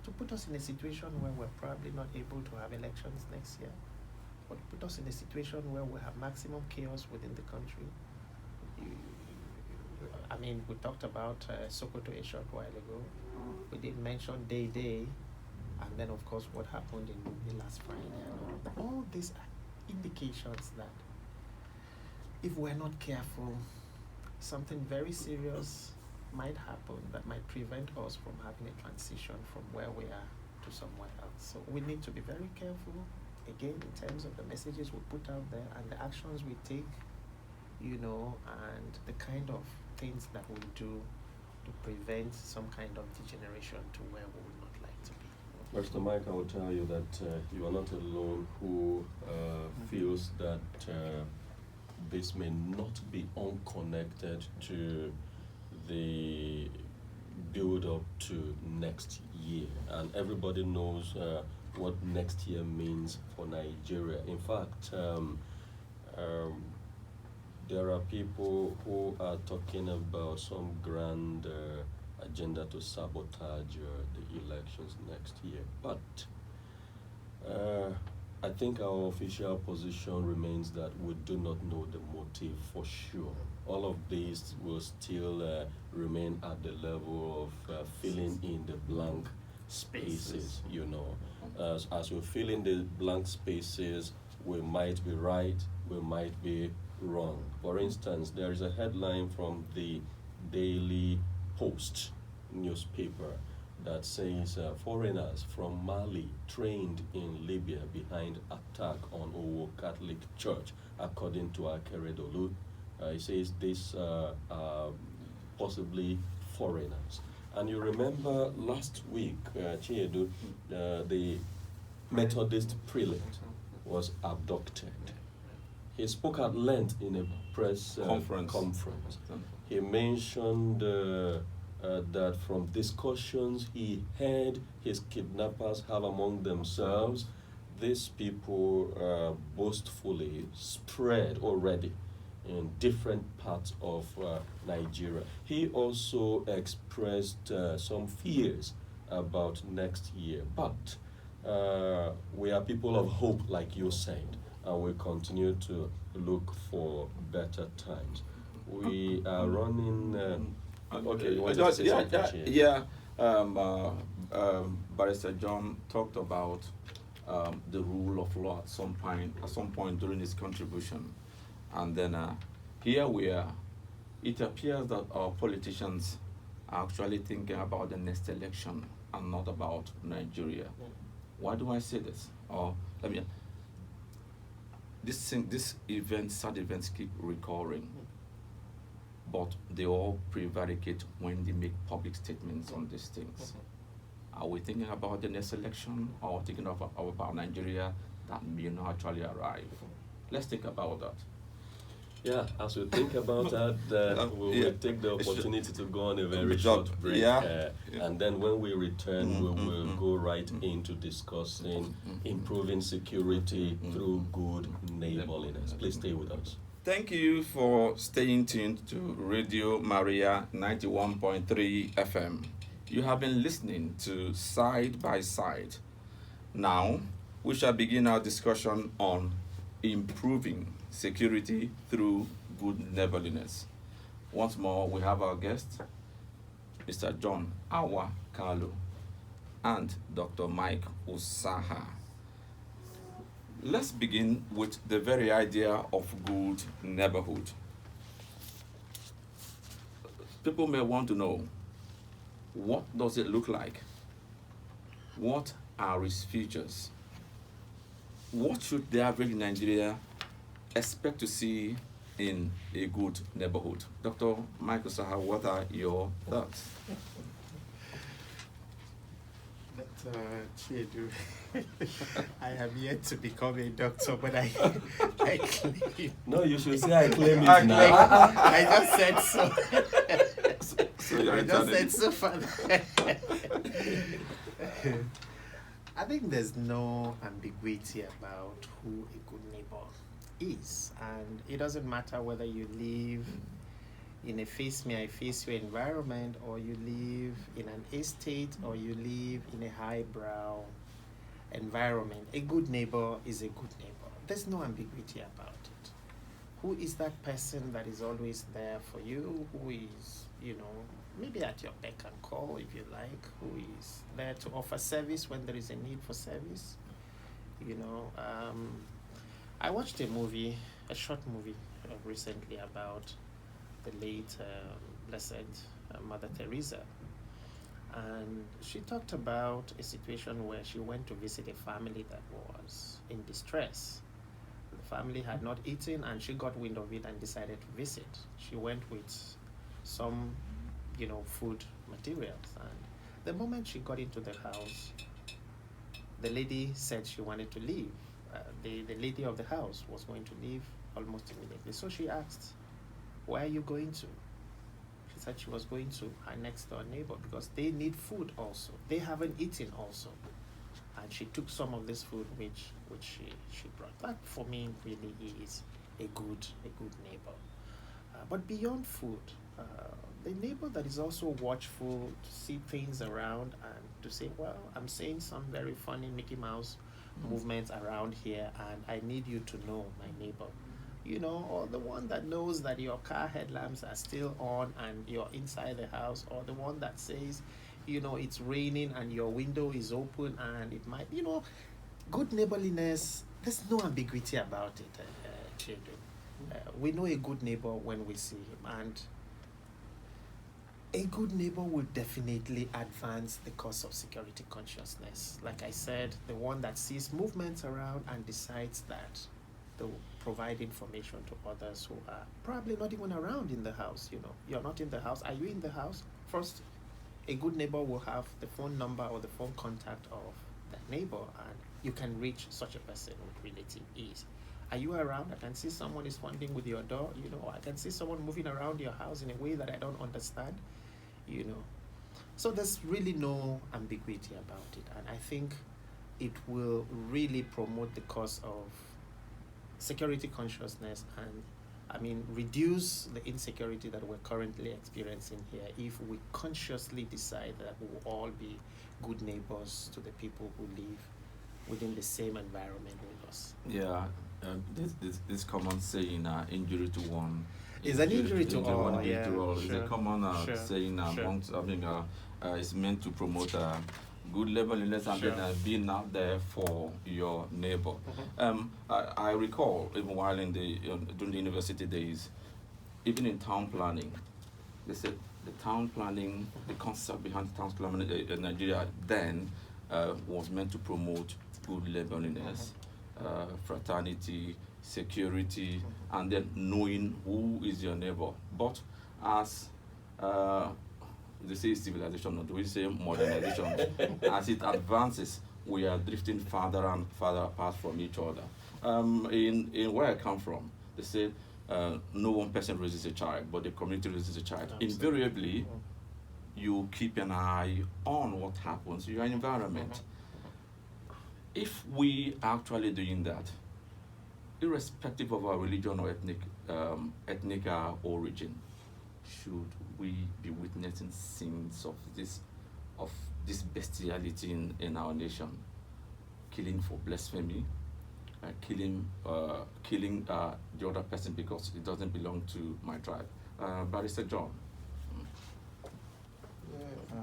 To put us in a situation where we're probably not able to have elections next year, or to put us in a situation where we have maximum chaos within the country. We talked about Sokoto a short while ago. We did mention Day, and then of course what happened in the last Friday. All these are indications that if we're not careful, something very serious might happen that might prevent us from having a transition from where we are to somewhere else. So we need to be very careful, again, in terms of the messages we put out there and the actions we take, and the kind of things that we do to prevent some kind of degeneration to where we would not like to be. Barrister Mike, I will tell you that you are not alone who feels that this may not be unconnected to the build up to next year. And everybody knows what next year means for Nigeria. In fact, there are people who are talking about some grand agenda to sabotage the elections next year. But I think our official position remains that we do not know the motive for sure. All of these will still remain at the level of filling in the blank spaces, you know. As we fill in the blank spaces, we might be right, we might be wrong. For instance, there is a headline from the Daily Post newspaper that says foreigners from Mali trained in Libya behind attack on Owo Catholic Church, according to Akeredolu. It says these are possibly foreigners. And you remember last week, Chiedu, the Methodist prelate was abducted. He spoke at length in a press conference. He mentioned that from discussions he heard his kidnappers have among themselves, these people boastfully spread already in different parts of Nigeria. He also expressed some fears about next year, but we are people of hope, like you said, and we continue to look for better times. We are running. Okay, you want to say something? Yeah. Barrister John talked about the rule of law at some point during his contribution, and then here we are. It appears that our politicians are actually thinking about the next election and not about Nigeria. Why do I say this? This event, sad events keep recurring, but they all prevaricate when they make public statements on these things. Are we thinking about the next election, or thinking about Nigeria that may not actually arrive? Let's think about that. Yeah, as we think about that, we will take the opportunity to go on a very short break. And then when we return, we will go right into discussing improving security through good neighborliness. Please stay with us. Thank you for staying tuned to Radio Maria 91.3 FM. You have been listening to Side by Side. Now, we shall begin our discussion on improving security through good neighborliness. Once more, we have our guests, Mr. John Awakalu and Dr. Mike Utsaha. Let's begin with the very idea of good neighborhood. People may want to know, what does it look like? What are its features? What should the average Nigerian expect to see in a good neighborhood? Dr. Mike Utsaha, what are your thoughts? Chiedu, I have yet to become a doctor, but I claim. No, you should say I claim it now. I just said so. I just said so, Father. I think there's no ambiguity about who a good neighbor is, and it doesn't matter whether you live in a face me, I face you environment, or you live in an estate, or you live in a highbrow environment. A good neighbor is a good neighbor. There's no ambiguity about it. Who is that person that is always there for you? Who is, maybe at your beck and call, if you like, who is there to offer service when there is a need for service? I watched a short movie recently about the late Blessed Mother Teresa. And she talked about a situation where she went to visit a family that was in distress. The family had not eaten, and she got wind of it and decided to visit. She went with some, food materials. And the moment she got into the house, the lady said she wanted to leave. The lady of the house was going to leave almost immediately. So she asked, "Where are you going to?" She said she was going to her next door neighbor because they need food also. They haven't eaten also. and she took some of this food which she brought. That for me really is a good neighbor. But beyond food, the neighbor that is also watchful to see things around and to say, well, I'm seeing some very funny Mickey Mouse movements around here, and I need you to know, my neighbor. You know, or the one that knows that your car headlamps are still on and you're inside the house, or the one that says, you know, it's raining and your window is open and it might, you know, good neighborliness, there's no ambiguity about it, children. We know a good neighbor when we see him, and a good neighbor will definitely advance the cause of security consciousness. Like I said, the one that sees movements around and decides that to provide information to others who are probably not even around in the house. You know, you're not in the house. Are you in the house? First, a good neighbor will have the phone number or the phone contact of that neighbor, and you can reach such a person with relative ease. Are you around? I can see someone is funding with your door. You know, I can see someone moving around your house in a way that I don't understand. You know, so there's really no ambiguity about it, and I think it will really promote the cause of security consciousness, and I mean reduce the insecurity that we're currently experiencing here if we consciously decide that we will all be good neighbors to the people who live within the same environment with us. Yeah, this common saying, injury to one is an injury to all. Yeah, Sure. It's a common saying amongst, it's meant to promote good neighborliness and then being out there for your neighbor. I recall even while in during the university days, even in town planning, they said the town planning, the concept behind town planning in Nigeria then was meant to promote good neighborliness, fraternity, security, and then knowing who is your neighbor. But as they say civilization, not we say modernization, as it advances, we are drifting farther and farther apart from each other. In where I come from, they say no one person raises a child, but the community raises a child. Absolutely. Invariably, you keep an eye on what happens in your environment. If we are actually doing that, irrespective of our religion or ethnic origin, should we be witnessing scenes of this bestiality in our nation? Killing for blasphemy, killing the other person because it doesn't belong to my tribe. Barrister John. Yeah,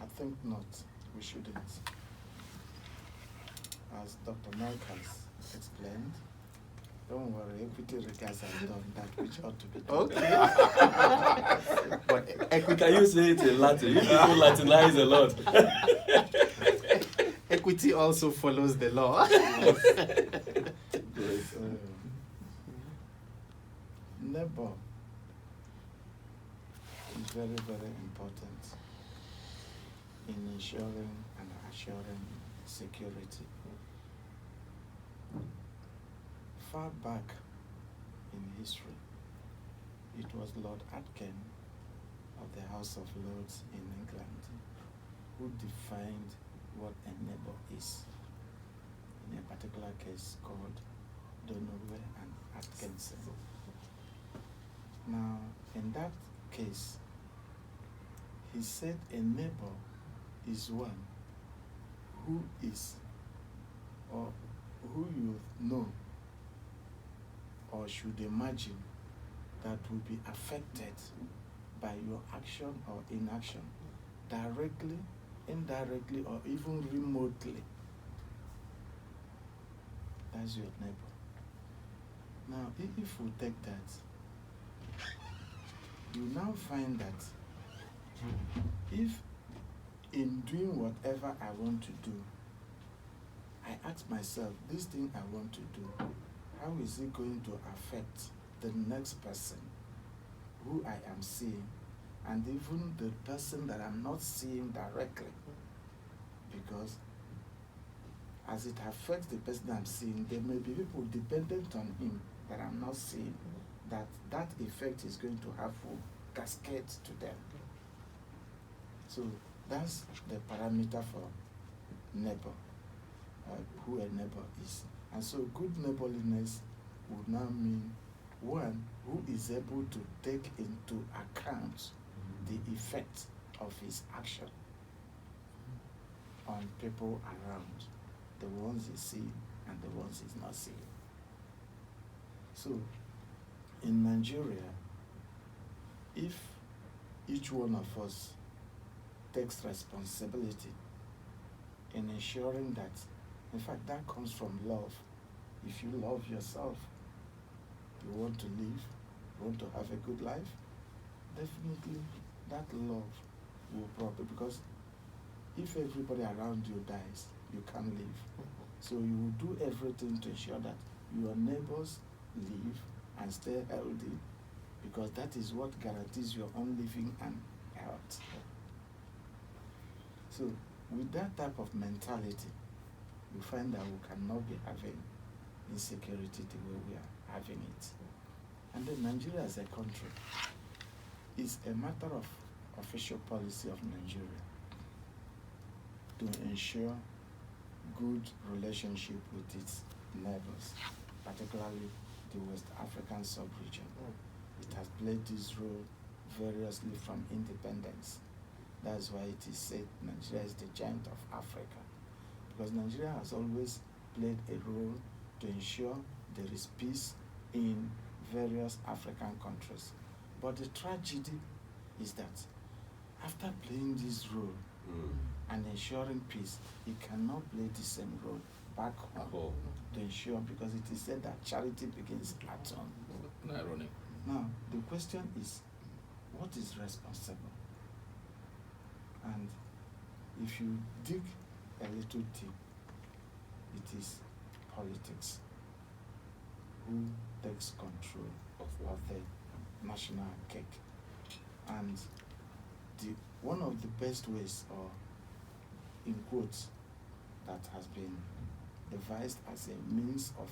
I think not. We shouldn't. As Dr. Mike has explained, don't worry, equity regards have done that which ought to be done. Okay. But equity, Can you say it in Latin? You people Latinize a lot. equity also follows the law. Neighbor is very, very important in ensuring and assuring security. Far back in history, it was Lord Atkin of the House of Lords in England who defined what a neighbor is in a particular case called Donoghue and Atkinson. Now, in that case, he said a neighbor is one who is, or who you know or should imagine that will be affected by your action or inaction, directly, indirectly, or even remotely. That's your neighbor. Now, if we take that, you now find that if in doing whatever I want to do, I ask myself, this thing I want to do, how is it going to affect the next person who I am seeing, and even the person that I'm not seeing directly? Because as it affects the person I'm seeing, there may be people dependent on him that I'm not seeing, that effect is going to have a cascade to them. So that's the parameter for neighbor, who a neighbor is. And so good neighborliness would now mean one who is able to take into account the effect of his action on people around, the ones he see and the ones he's not seeing. So in Nigeria, if each one of us takes responsibility in ensuring that, in fact, that comes from love. If you love yourself, you want to live, you want to have a good life, definitely that love will probably, because if everybody around you dies, you can't live. So you will do everything to ensure that your neighbors live and stay healthy, because that is what guarantees your own living and health. So with that type of mentality, you find that we cannot be having insecurity the way we are having it. And then Nigeria as a country is a matter of official policy of Nigeria to ensure good relationship with its neighbors, particularly the West African sub-region. It has played this role variously from independence. That's why it is said Nigeria is the giant of Africa, because Nigeria has always played a role to ensure there is peace in various African countries. But the tragedy is that after playing this role and ensuring peace, it cannot play the same role back home to ensure, because it is said that charity begins at home. Ironic. Now, the question is, what is responsible? And if you dig a little deep, it is politics who takes control of the national cake. And one of the best ways, or in quotes, that has been devised as a means of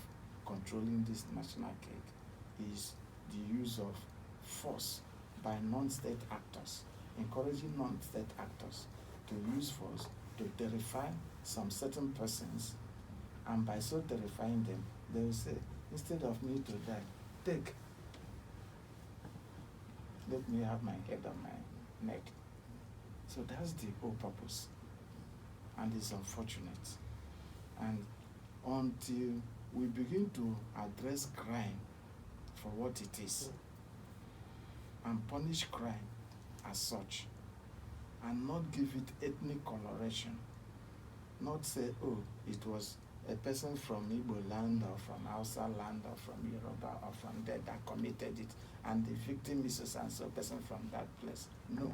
controlling this national cake is the use of force by non-state actors, encouraging non-state actors to use force to terrify some certain persons, and by so terrifying them, they will say, instead of me to die, let me have my head on my neck. So that's the whole purpose, and it's unfortunate. And until we begin to address crime for what it is, and punish crime as such, and not give it ethnic coloration, not say, oh, it was a person from Igbo land or from Hausa land or from Yoruba or from there that committed it, and the victim is a so person from that place. No.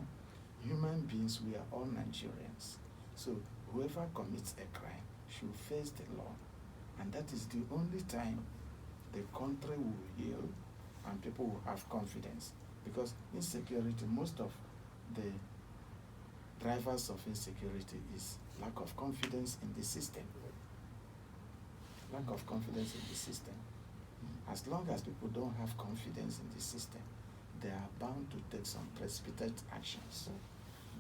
Human beings, we are all Nigerians. So whoever commits a crime should face the law. And that is the only time the country will heal and people will have confidence. Because insecurity, most of the drivers of insecurity is lack of confidence in the system. Lack of confidence in the system. As long as people don't have confidence in the system, they are bound to take some precipitate actions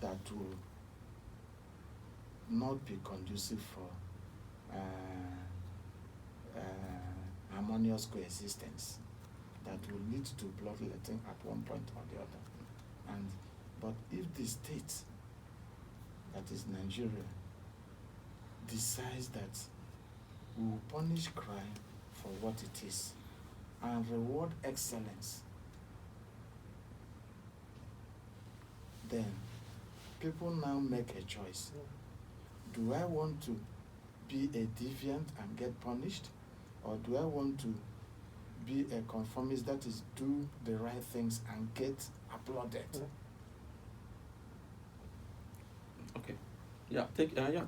that will not be conducive for harmonious coexistence, that will lead to bloodletting at one point or the other. But if the state, that is Nigeria, decides that we will punish crime for what it is and reward excellence, then people now make a choice. Do I want to be a deviant and get punished, or do I want to be a conformist, that is, do the right things and get applauded? Okay. Yeah,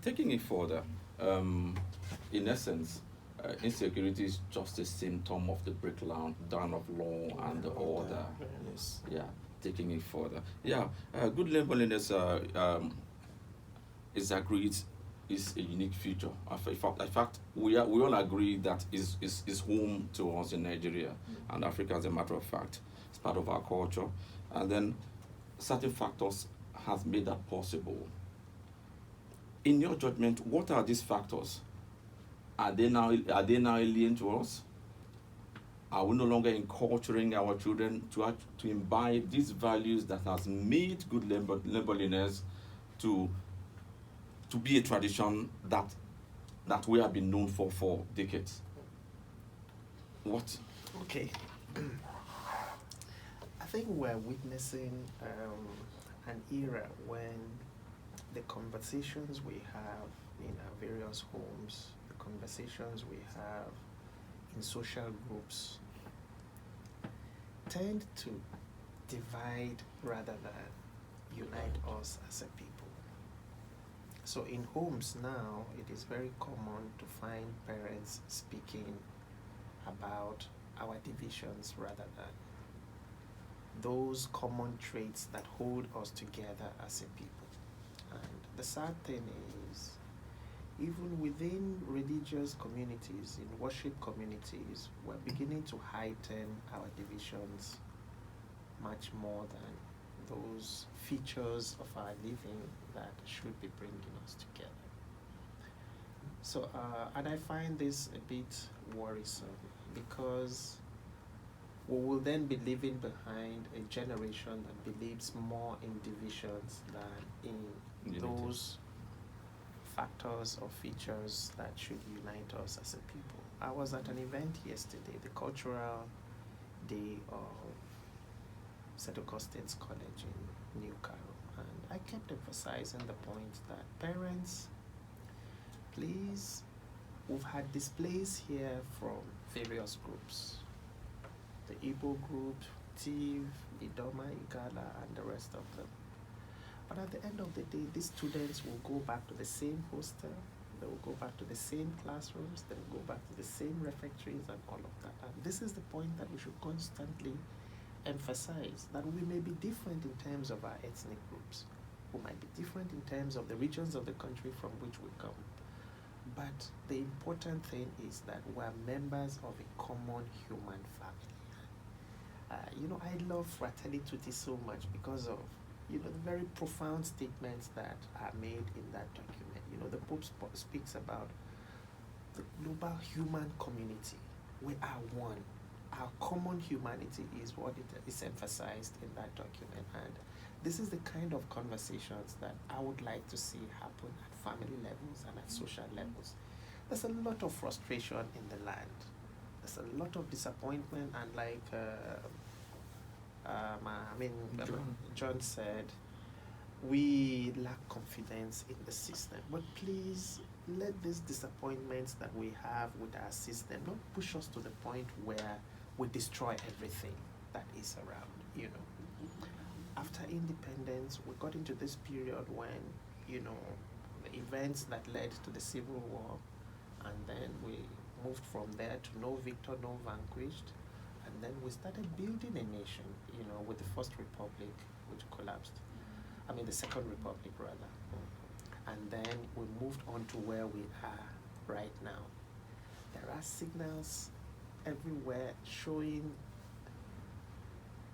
taking it further. In essence, insecurity is just a symptom of the breakdown of law and the order. Yes. Yeah, taking it further. Yeah, good neighborliness is agreed is a unique feature. In fact, we all agree that is home to us in Nigeria and Africa, as a matter of fact. It's part of our culture. And then certain factors have made that possible. In your judgment, what are these factors? Are they now alien to us? Are we no longer enculturing our children to imbibe these values that has made good neighborliness to be a tradition that we have been known for decades? What? Okay. I think we're witnessing an era when the conversations we have in our various homes, the conversations we have in social groups tend to divide rather than unite us as a people. So in homes now, it is very common to find parents speaking about our divisions rather than those common traits that hold us together as a people. And the sad thing is, even within religious communities, in worship communities, we're beginning to heighten our divisions much more than those features of our living that should be bringing us together. So, and I find this a bit worrisome because we will then be leaving behind a generation that believes more in divisions than in Unity. Those factors or features that should unite us as a people. I was at an event yesterday, the cultural day of St. Augustine's College in Newcastle, and I kept emphasizing the point that parents, please, we've had displays here from various groups. The Igbo group, TIV, Idoma, Igala, and the rest of them. But at the end of the day, these students will go back to the same hostel, they will go back to the same classrooms, they will go back to the same refectories and all of that. And this is the point that we should constantly emphasize, that we may be different in terms of our ethnic groups, we might be different in terms of the regions of the country from which we come. But the important thing is that we're members of a common human family. I love Fratelli Tutti so much because of, the very profound statements that are made in that document. The Pope speaks about the global human community. We are one. Our common humanity is what is emphasized in that document. And this is the kind of conversations that I would like to see happen at family levels and at social levels. There's a lot of frustration in the land. There's a lot of disappointment, and like John said, we lack confidence in the system. But please, let these disappointments that we have with our system not push us to the point where we destroy everything that is around. After independence, we got into this period when, the events that led to the Civil War, and then we moved from there to no victor, no vanquished. And then we started building a nation, with the First Republic, which collapsed. The Second Republic, rather. And then we moved on to where we are right now. There are signals everywhere showing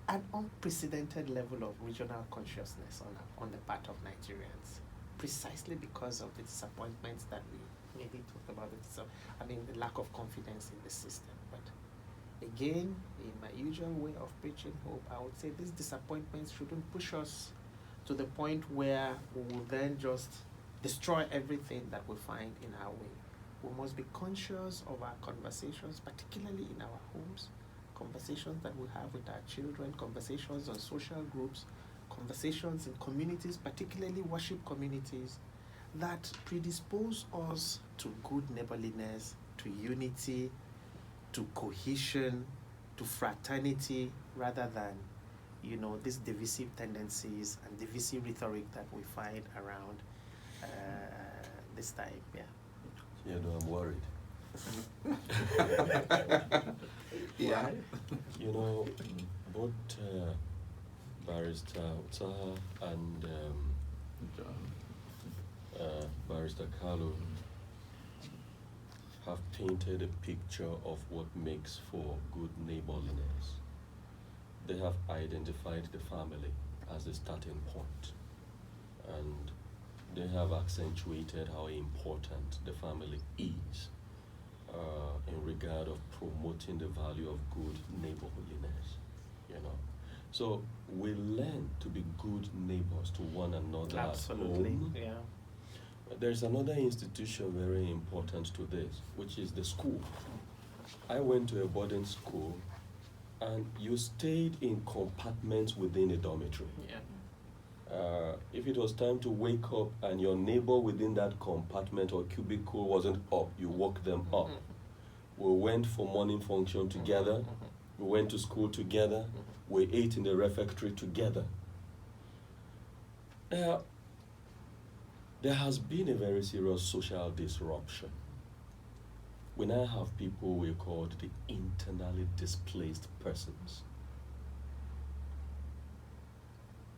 an unprecedented level of regional consciousness on the part of Nigerians, precisely because of the disappointments that we maybe talked about, the lack of confidence in the system. But again, in my usual way of preaching hope, I would say these disappointments shouldn't push us to the point where we will then just destroy everything that we find in our way. We must be conscious of our conversations, particularly in our homes, conversations that we have with our children, conversations on social groups, conversations in communities, particularly worship communities, that predispose us to good neighborliness, to unity, to cohesion, to fraternity, rather than, these divisive tendencies and divisive rhetoric that we find around this time. Yeah, no, I'm worried. Yeah. Both Barrister Utsaha and Barrister Kalu have painted a picture of what makes for good neighborliness. They have identified the family as a starting point. And they have accentuated how important the family is in regard of promoting the value of good neighborliness, you know. So we learn to be good neighbors to one another Absolutely, at home. yeah. There's another institution very important to this, which is the school. I went to a boarding school, and you stayed in compartments within a dormitory. Yeah. If it was time to wake up and your neighbor within that compartment or cubicle wasn't up, you woke them up. We went for morning function together. We went to school together. We ate in the refectory together. Now, there has been a very serious social disruption. We now have people we call the internally displaced persons.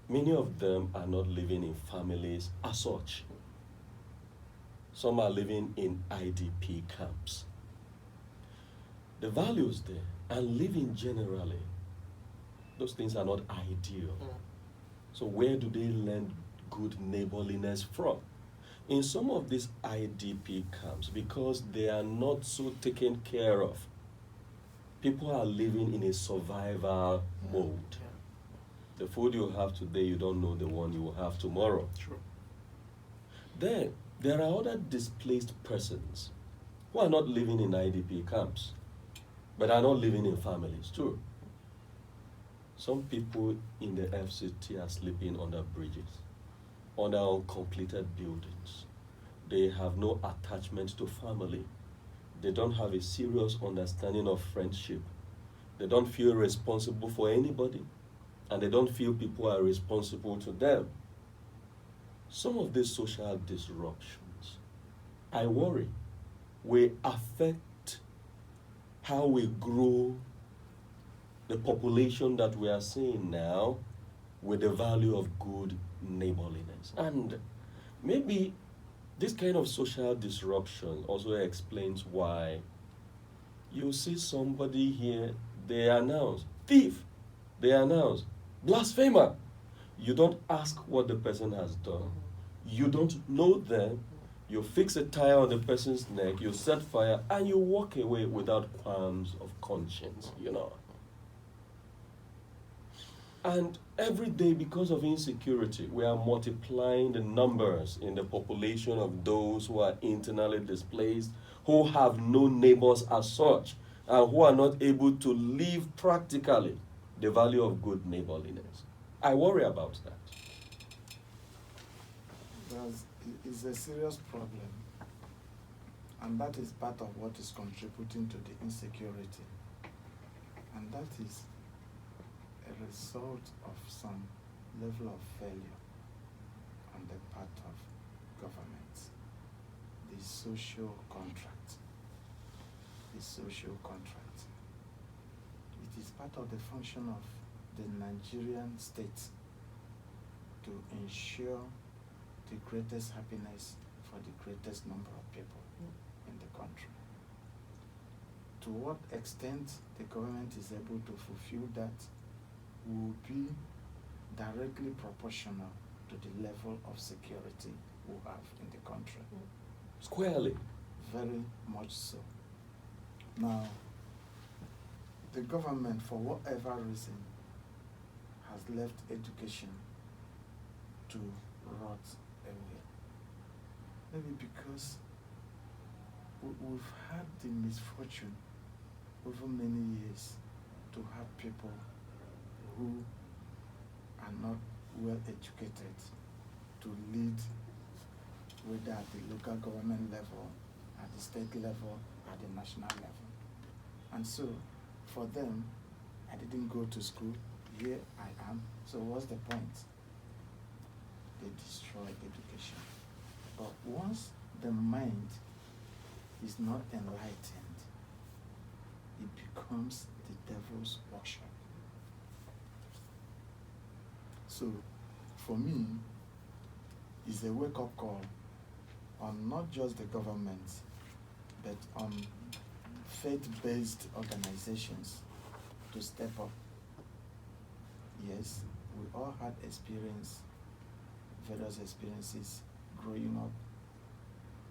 Many of them are not living in families as such. Some are living in IDP camps. The values there and living generally, those things are not ideal. So where do they learn good neighborliness from? In some of these IDP camps, because they are not so taken care of, people are living in a survival mode. The food you have today, you don't know the one you will have tomorrow. True. Then, there are other displaced persons who are not living in IDP camps, but are not living in families too. Some people in the FCT are sleeping under bridges, under uncompleted buildings. They have no attachment to family. They don't have a serious understanding of friendship. They don't feel responsible for anybody, and they don't feel people are responsible to them. Some of these social disruptions, I worry, will affect how we grow the population that we are seeing now with the value of good neighborliness. And maybe this kind of social disruption also explains why you see somebody here, they announce, thief, they announce, blasphemer. You don't ask what the person has done. You don't know them. You fix a tire on the person's neck, you set fire, and you walk away without qualms of conscience, you know. And every day, because of insecurity, we are multiplying the numbers in the population of those who are internally displaced, who have no neighbors as such, and who are not able to live practically the value of good neighborliness. I worry about that. It's a serious problem, and that is part of what is contributing to the insecurity, and that is a result of some level of failure on the part of government. The social contract. The social contract. It is part of the function of the Nigerian state to ensure the greatest happiness for the greatest number of people in the country. To what extent the government is able to fulfill that will be directly proportional to the level of security we have in the country. Squarely. Very much so. Now, the government, for whatever reason, has left education to rot away. Maybe because we've had the misfortune over many years to have people who are not well educated to lead, whether at the local government level, at the state level, at the national level. And so, for them, I didn't go to school, here I am, so what's the point? They destroy education. But once the mind is not enlightened, it becomes the devil's workshop. So, for me, it's a wake-up call on not just the government, but on faith-based organizations to step up. Yes, we all had various experiences growing up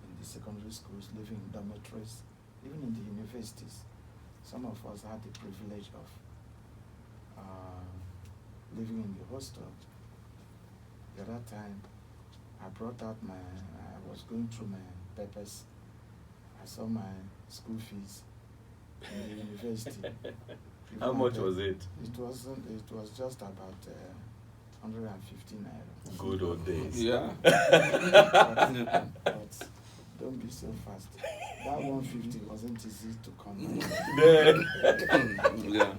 in the secondary schools, living in dormitories, even in the universities. Some of us had the privilege of living in the hostel. The other time, I was going through my papers. I saw my school fees in the university. How much was it? It was just about 150 naira. Good old days. Yeah. But don't be so fast. That 150 wasn't easy to come by. Yeah.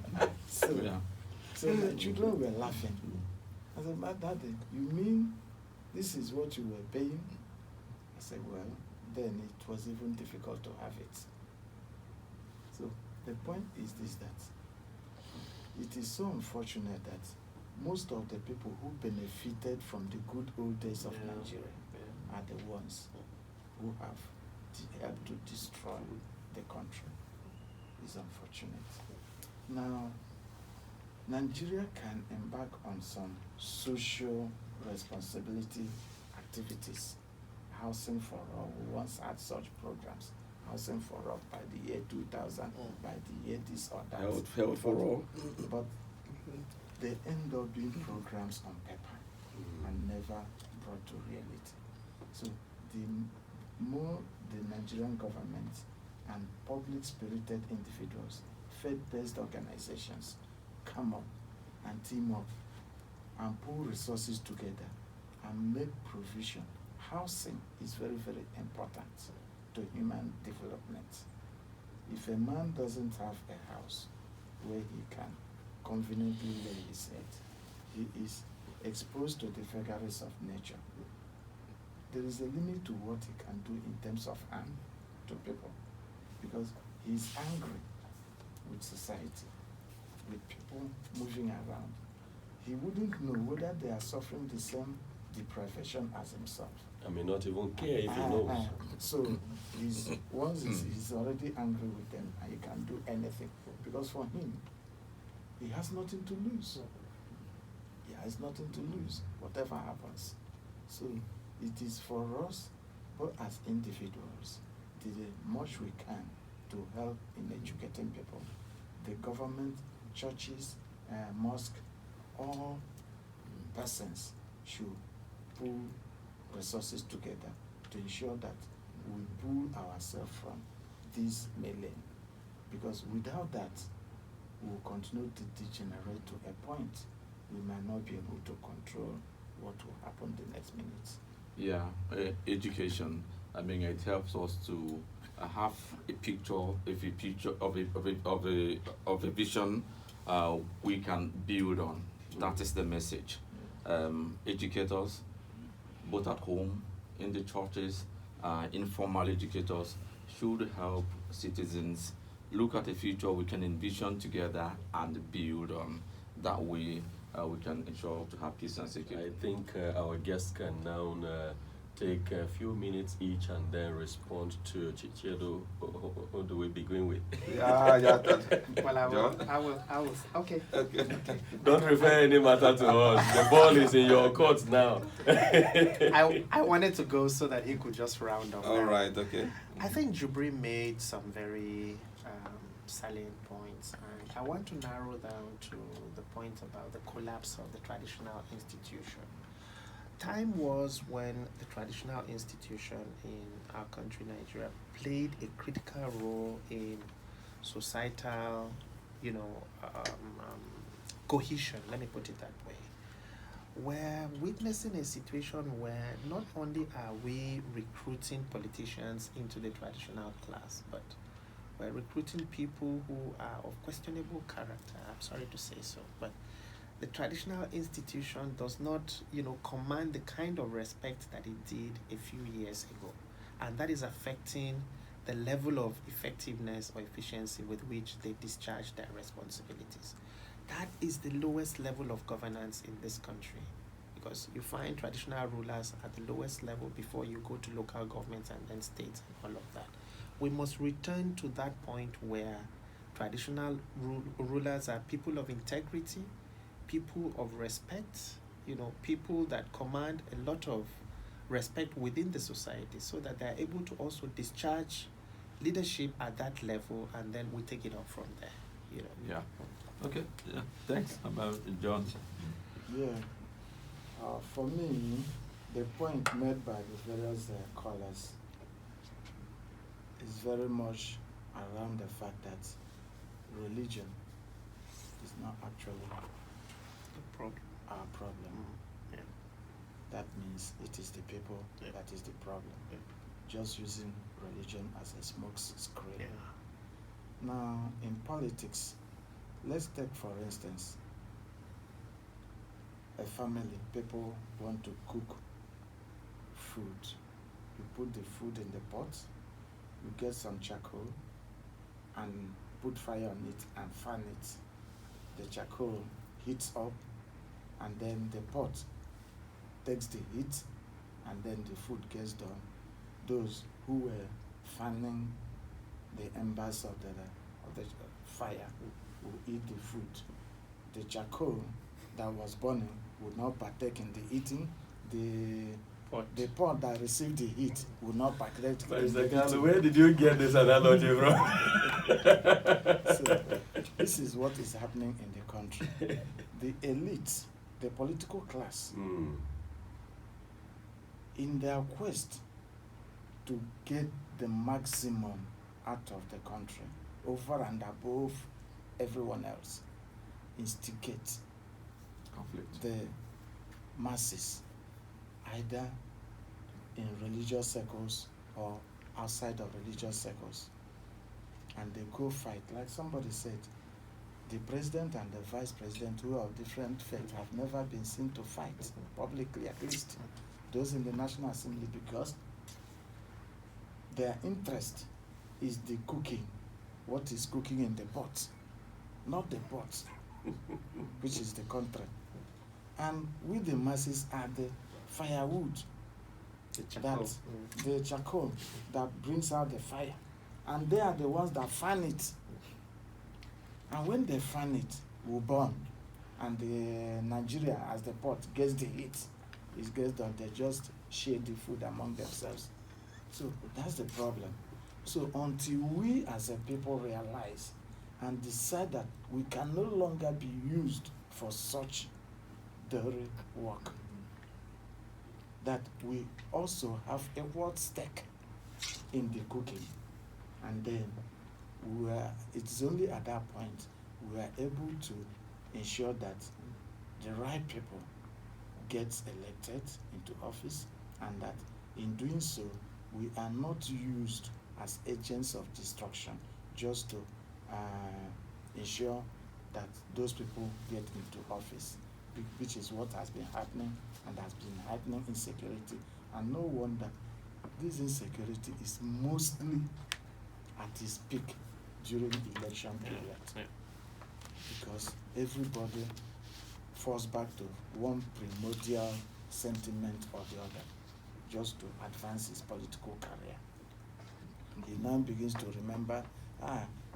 So my children were laughing. I said, "My daddy, you mean this is what you were paying?" I said, "Well, then it was even difficult to have it." So the point is this, that it is so unfortunate that most of the people who benefited from the good old days of Nigeria are the ones who have helped to destroy the country. It's unfortunate. Now, Nigeria can embark on some social responsibility activities. Housing for All, we once had such programs. Housing for All by the year 2000, by the year this or that. Health for all. But they end up being programs on paper and never brought to reality. So the more the Nigerian government and public-spirited individuals, faith-based organizations come up and team up and pull resources together and make provision. Housing is very, very important to human development. If a man doesn't have a house where he can conveniently lay his head, he is exposed to the vagaries of nature. There is a limit to what he can do in terms of harm to people, because he is angry with society, with people moving around. He wouldn't know whether they are suffering the same deprivation as himself. I may not even care if he knows. So once he's already angry with them, and he can do anything, because for him, he has nothing to lose. He has nothing to lose, whatever happens. So it is for us, but as individuals, the much we can to help in educating people. The government, churches, mosques, all persons should pull resources together to ensure that we pull ourselves from this melee. Because without that, we will continue to degenerate to a point we might not be able to control what will happen the next minute. Yeah, education. I mean, it helps us to have a picture of a vision we can build on. That is the message. Educators, both at home, in the churches, informal educators, should help citizens look at a future we can envision together and build on. That way, we can ensure to have peace and security. I think our guests can now take a few minutes each and then respond to Chiedu. Who do we begin with? Well, I will. Okay. Don't refer any matter to us. The ball is in your court now. I wanted to go so that he could just round up. All right, okay. I think Jubri made some very salient points, and I want to narrow down to the point about the collapse of the traditional institution. Time was when the traditional institution in our country, Nigeria, played a critical role in societal, cohesion, let me put it that way. We're witnessing a situation where not only are we recruiting politicians into the traditional class, but we're recruiting people who are of questionable character. I'm sorry to say so, but the traditional institution does not, command the kind of respect that it did a few years ago. And that is affecting the level of effectiveness or efficiency with which they discharge their responsibilities. That is the lowest level of governance in this country, because you find traditional rulers at the lowest level before you go to local governments and then states and all of that. We must return to that point where traditional rulers are people of integrity, people of respect, people that command a lot of respect within the society, so that they're able to also discharge leadership at that level, and then we take it up from there. Yeah. Okay. Yeah. Thanks. About John. Yeah. For me, the point made by the various callers is very much around the fact that religion is not actually The problem. our problem. Yeah. That means it is the people that is the problem. Yeah. Just using religion as a smoke screen. Yeah. Now, in politics, let's take for instance a family. People want to cook food. You put the food in the pot, you get some charcoal and put fire on it and fan it. The charcoal heats up, and then the pot takes the heat, and then the food gets done. Those who were fanning the embers of the fire will eat the food. The charcoal that was burning would not partake in the eating. The pot that received the heat would not partake in the eating. Where did you get this analogy from? So, this is what is happening in the country. The elite, the political class, in their quest to get the maximum out of the country, over and above everyone else, instigate Conflict. the masses, either in religious circles or outside of religious circles, and they go fight. Like somebody said, the president and the vice president, who are of different faith, have never been seen to fight publicly, at least those in the National Assembly, because their interest is the cooking, what is cooking in the pot, not the pot, which is the country. And we, the masses, are the firewood, the charcoal that brings out the fire, and they are the ones that fan it. And when they fan it, will burn, and the Nigeria, as the pot gets the heat, it gets done. They just share the food among themselves. So that's the problem. So until we as a people realize and decide that we can no longer be used for such dirty work, that we also have a world stake in the cooking, and then it's only at that point we are able to ensure that the right people get elected into office, and that in doing so we are not used as agents of destruction just to ensure that those people get into office, which is what has been happening, and has been happening insecurity. And no wonder this insecurity is mostly at its peak during the election period, because everybody falls back to one primordial sentiment or the other, just to advance his political career. He now begins to remember,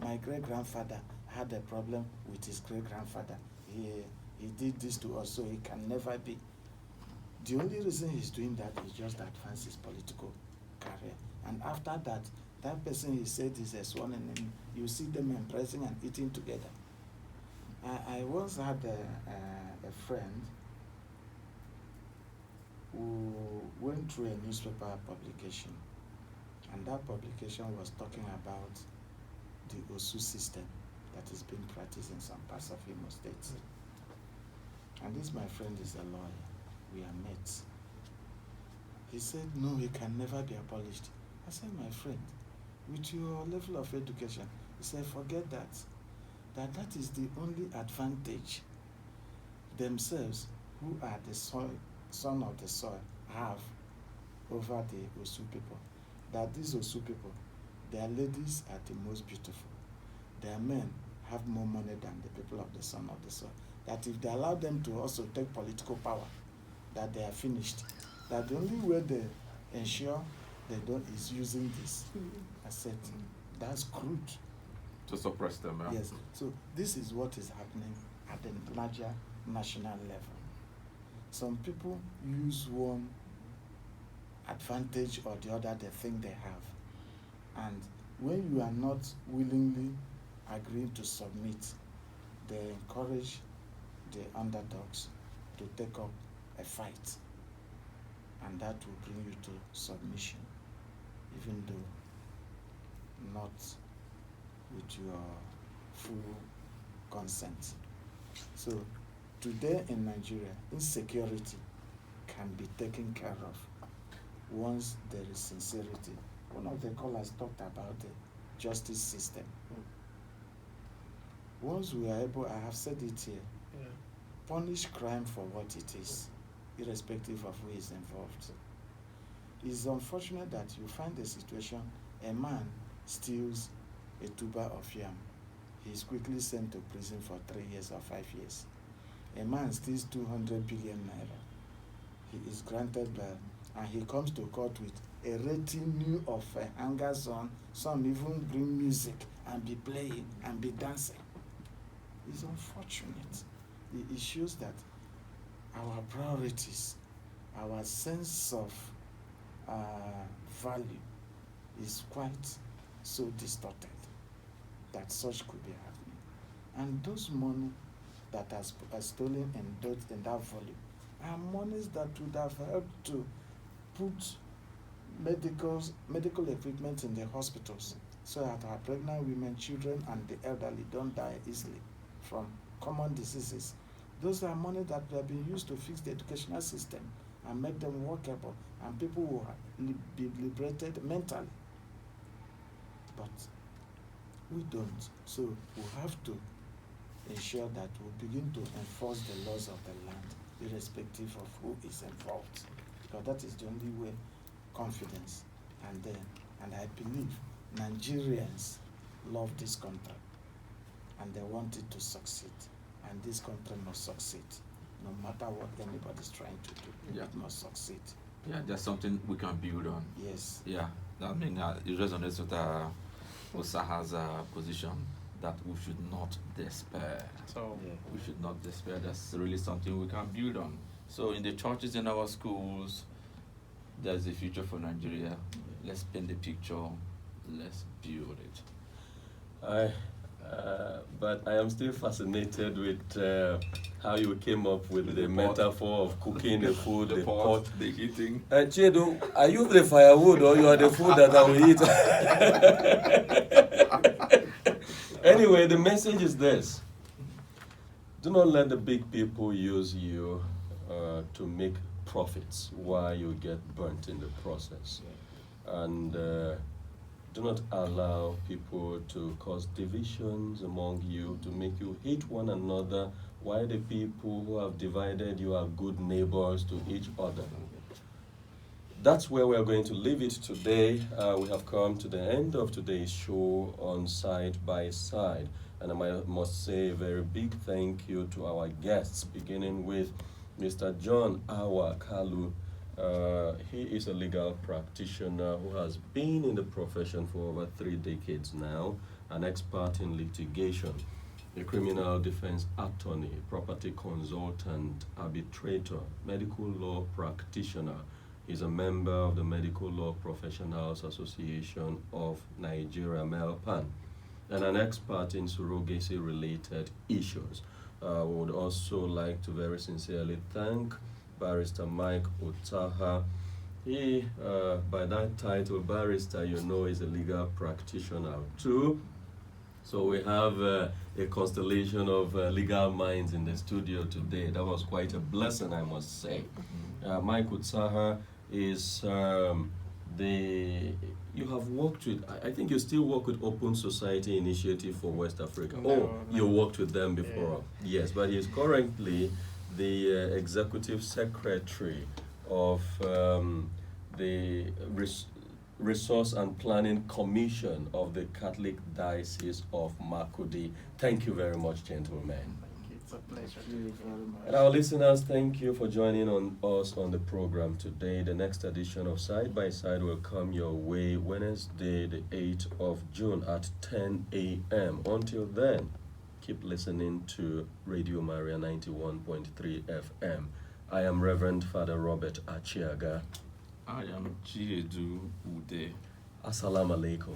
my great-grandfather had a problem with his great-grandfather. He did this to us, so he can never be. The only reason he's doing that is just to advance his political career. And after that, that person he said is a sworn enemy, you see them embracing and eating together. I once had a friend who went through a newspaper publication, and that publication was talking about the OSU system that is being practiced in some parts of Imo State. And this, my friend, is a lawyer. We are mates. He said, no, it can never be abolished. I said, my friend, with your level of education, he said, forget that. That is the only advantage themselves, who are the son of the soil, have over the Osu people. That these Osu people, their ladies are the most beautiful. Their men have more money than the people of the son of the soil. That if they allow them to also take political power, that they are finished. That the only way they ensure they don't is using this. I said, that's crude. To suppress them, yeah. Yes. So this is what is happening at the larger national level. Some people use one advantage or the other they think they have. And when you are not willingly agreeing to submit, they encourage the underdogs to take up a fight, and that will bring you to submission, even though not with your full consent. So today in Nigeria, insecurity can be taken care of once there is sincerity. One of the callers talked about the justice system. Once we are able, I have said it here, punish crime for what it is, irrespective of who is involved. It's unfortunate that you find a situation, a man steals a tuber of yam. He is quickly sent to prison for 3 years or 5 years. A man steals 200 billion naira. He is granted bail, and he comes to court with a retinue of hangers on. Some even bring music and be playing and be dancing. It's unfortunate. It shows that our priorities, our sense of value is quite so distorted that such could be happening. And those money that are stolen in that volume are monies that would have helped to put medical equipment in the hospitals so that our pregnant women, children, and the elderly don't die easily from common diseases. Those are money that have been used to fix the educational system and make them workable, and people will be liberated mentally. But we don't. So we have to ensure that we begin to enforce the laws of the land, irrespective of who is involved, because that is the only way confidence. And I believe Nigerians love this country, and they want it to succeed. And this country must succeed, no matter what anybody's trying to do. Yeah. It must succeed. Yeah, that's something we can build on. Yes. Yeah, I mean, it resonates with Utsaha's position that we should not despair. So We should not despair. That's really something we can build on. So in the churches, in our schools, there's a future for Nigeria. Let's paint the picture. Let's build it. But I am still fascinated with how you came up with the pot. metaphor of cooking the food, the pot. The eating. Chiedu, are you the firewood or you are the food that I will eat? Anyway, the message is this. Do not let the big people use you to make profits while you get burnt in the process. And do not allow people to cause divisions among you, to make you hate one another, while the people who have divided you are good neighbors to each other. That's where we are going to leave it today. We have come to the end of today's show on Side by Side. And I must say a very big thank you to our guests, beginning with Mr. John Awakalu. He is a legal practitioner who has been in the profession for over 3 decades now, an expert in litigation, a criminal defense attorney, property consultant, arbitrator, medical law practitioner. He's a member of the Medical Law Professionals Association of Nigeria-Abuja, and an expert in surrogacy-related issues. We would also like to very sincerely thank Barrister Mike Utsaha. He, by that title, barrister, you know, is a legal practitioner too. So we have a constellation of legal minds in the studio today. That was quite a blessing, I must say. Mike Utsaha is you have worked with, I think you still work with Open Society Initiative for West Africa. No. You worked with them before. Yeah. Yes, but he's currently the executive secretary of the Resource and Planning Commission of the Catholic Diocese of Makurdi. Thank you very much, gentlemen. it's a pleasure. Thank you very much. And our listeners, thank you for joining us on the program today. The next edition of Side by Side will come your way Wednesday, the 8th of June at 10 a.m. Until then, keep listening to Radio Maria 91.3 FM. I am Reverend Father Robert Achiaga. I am Chiedu Ude. Assalamu alaikum.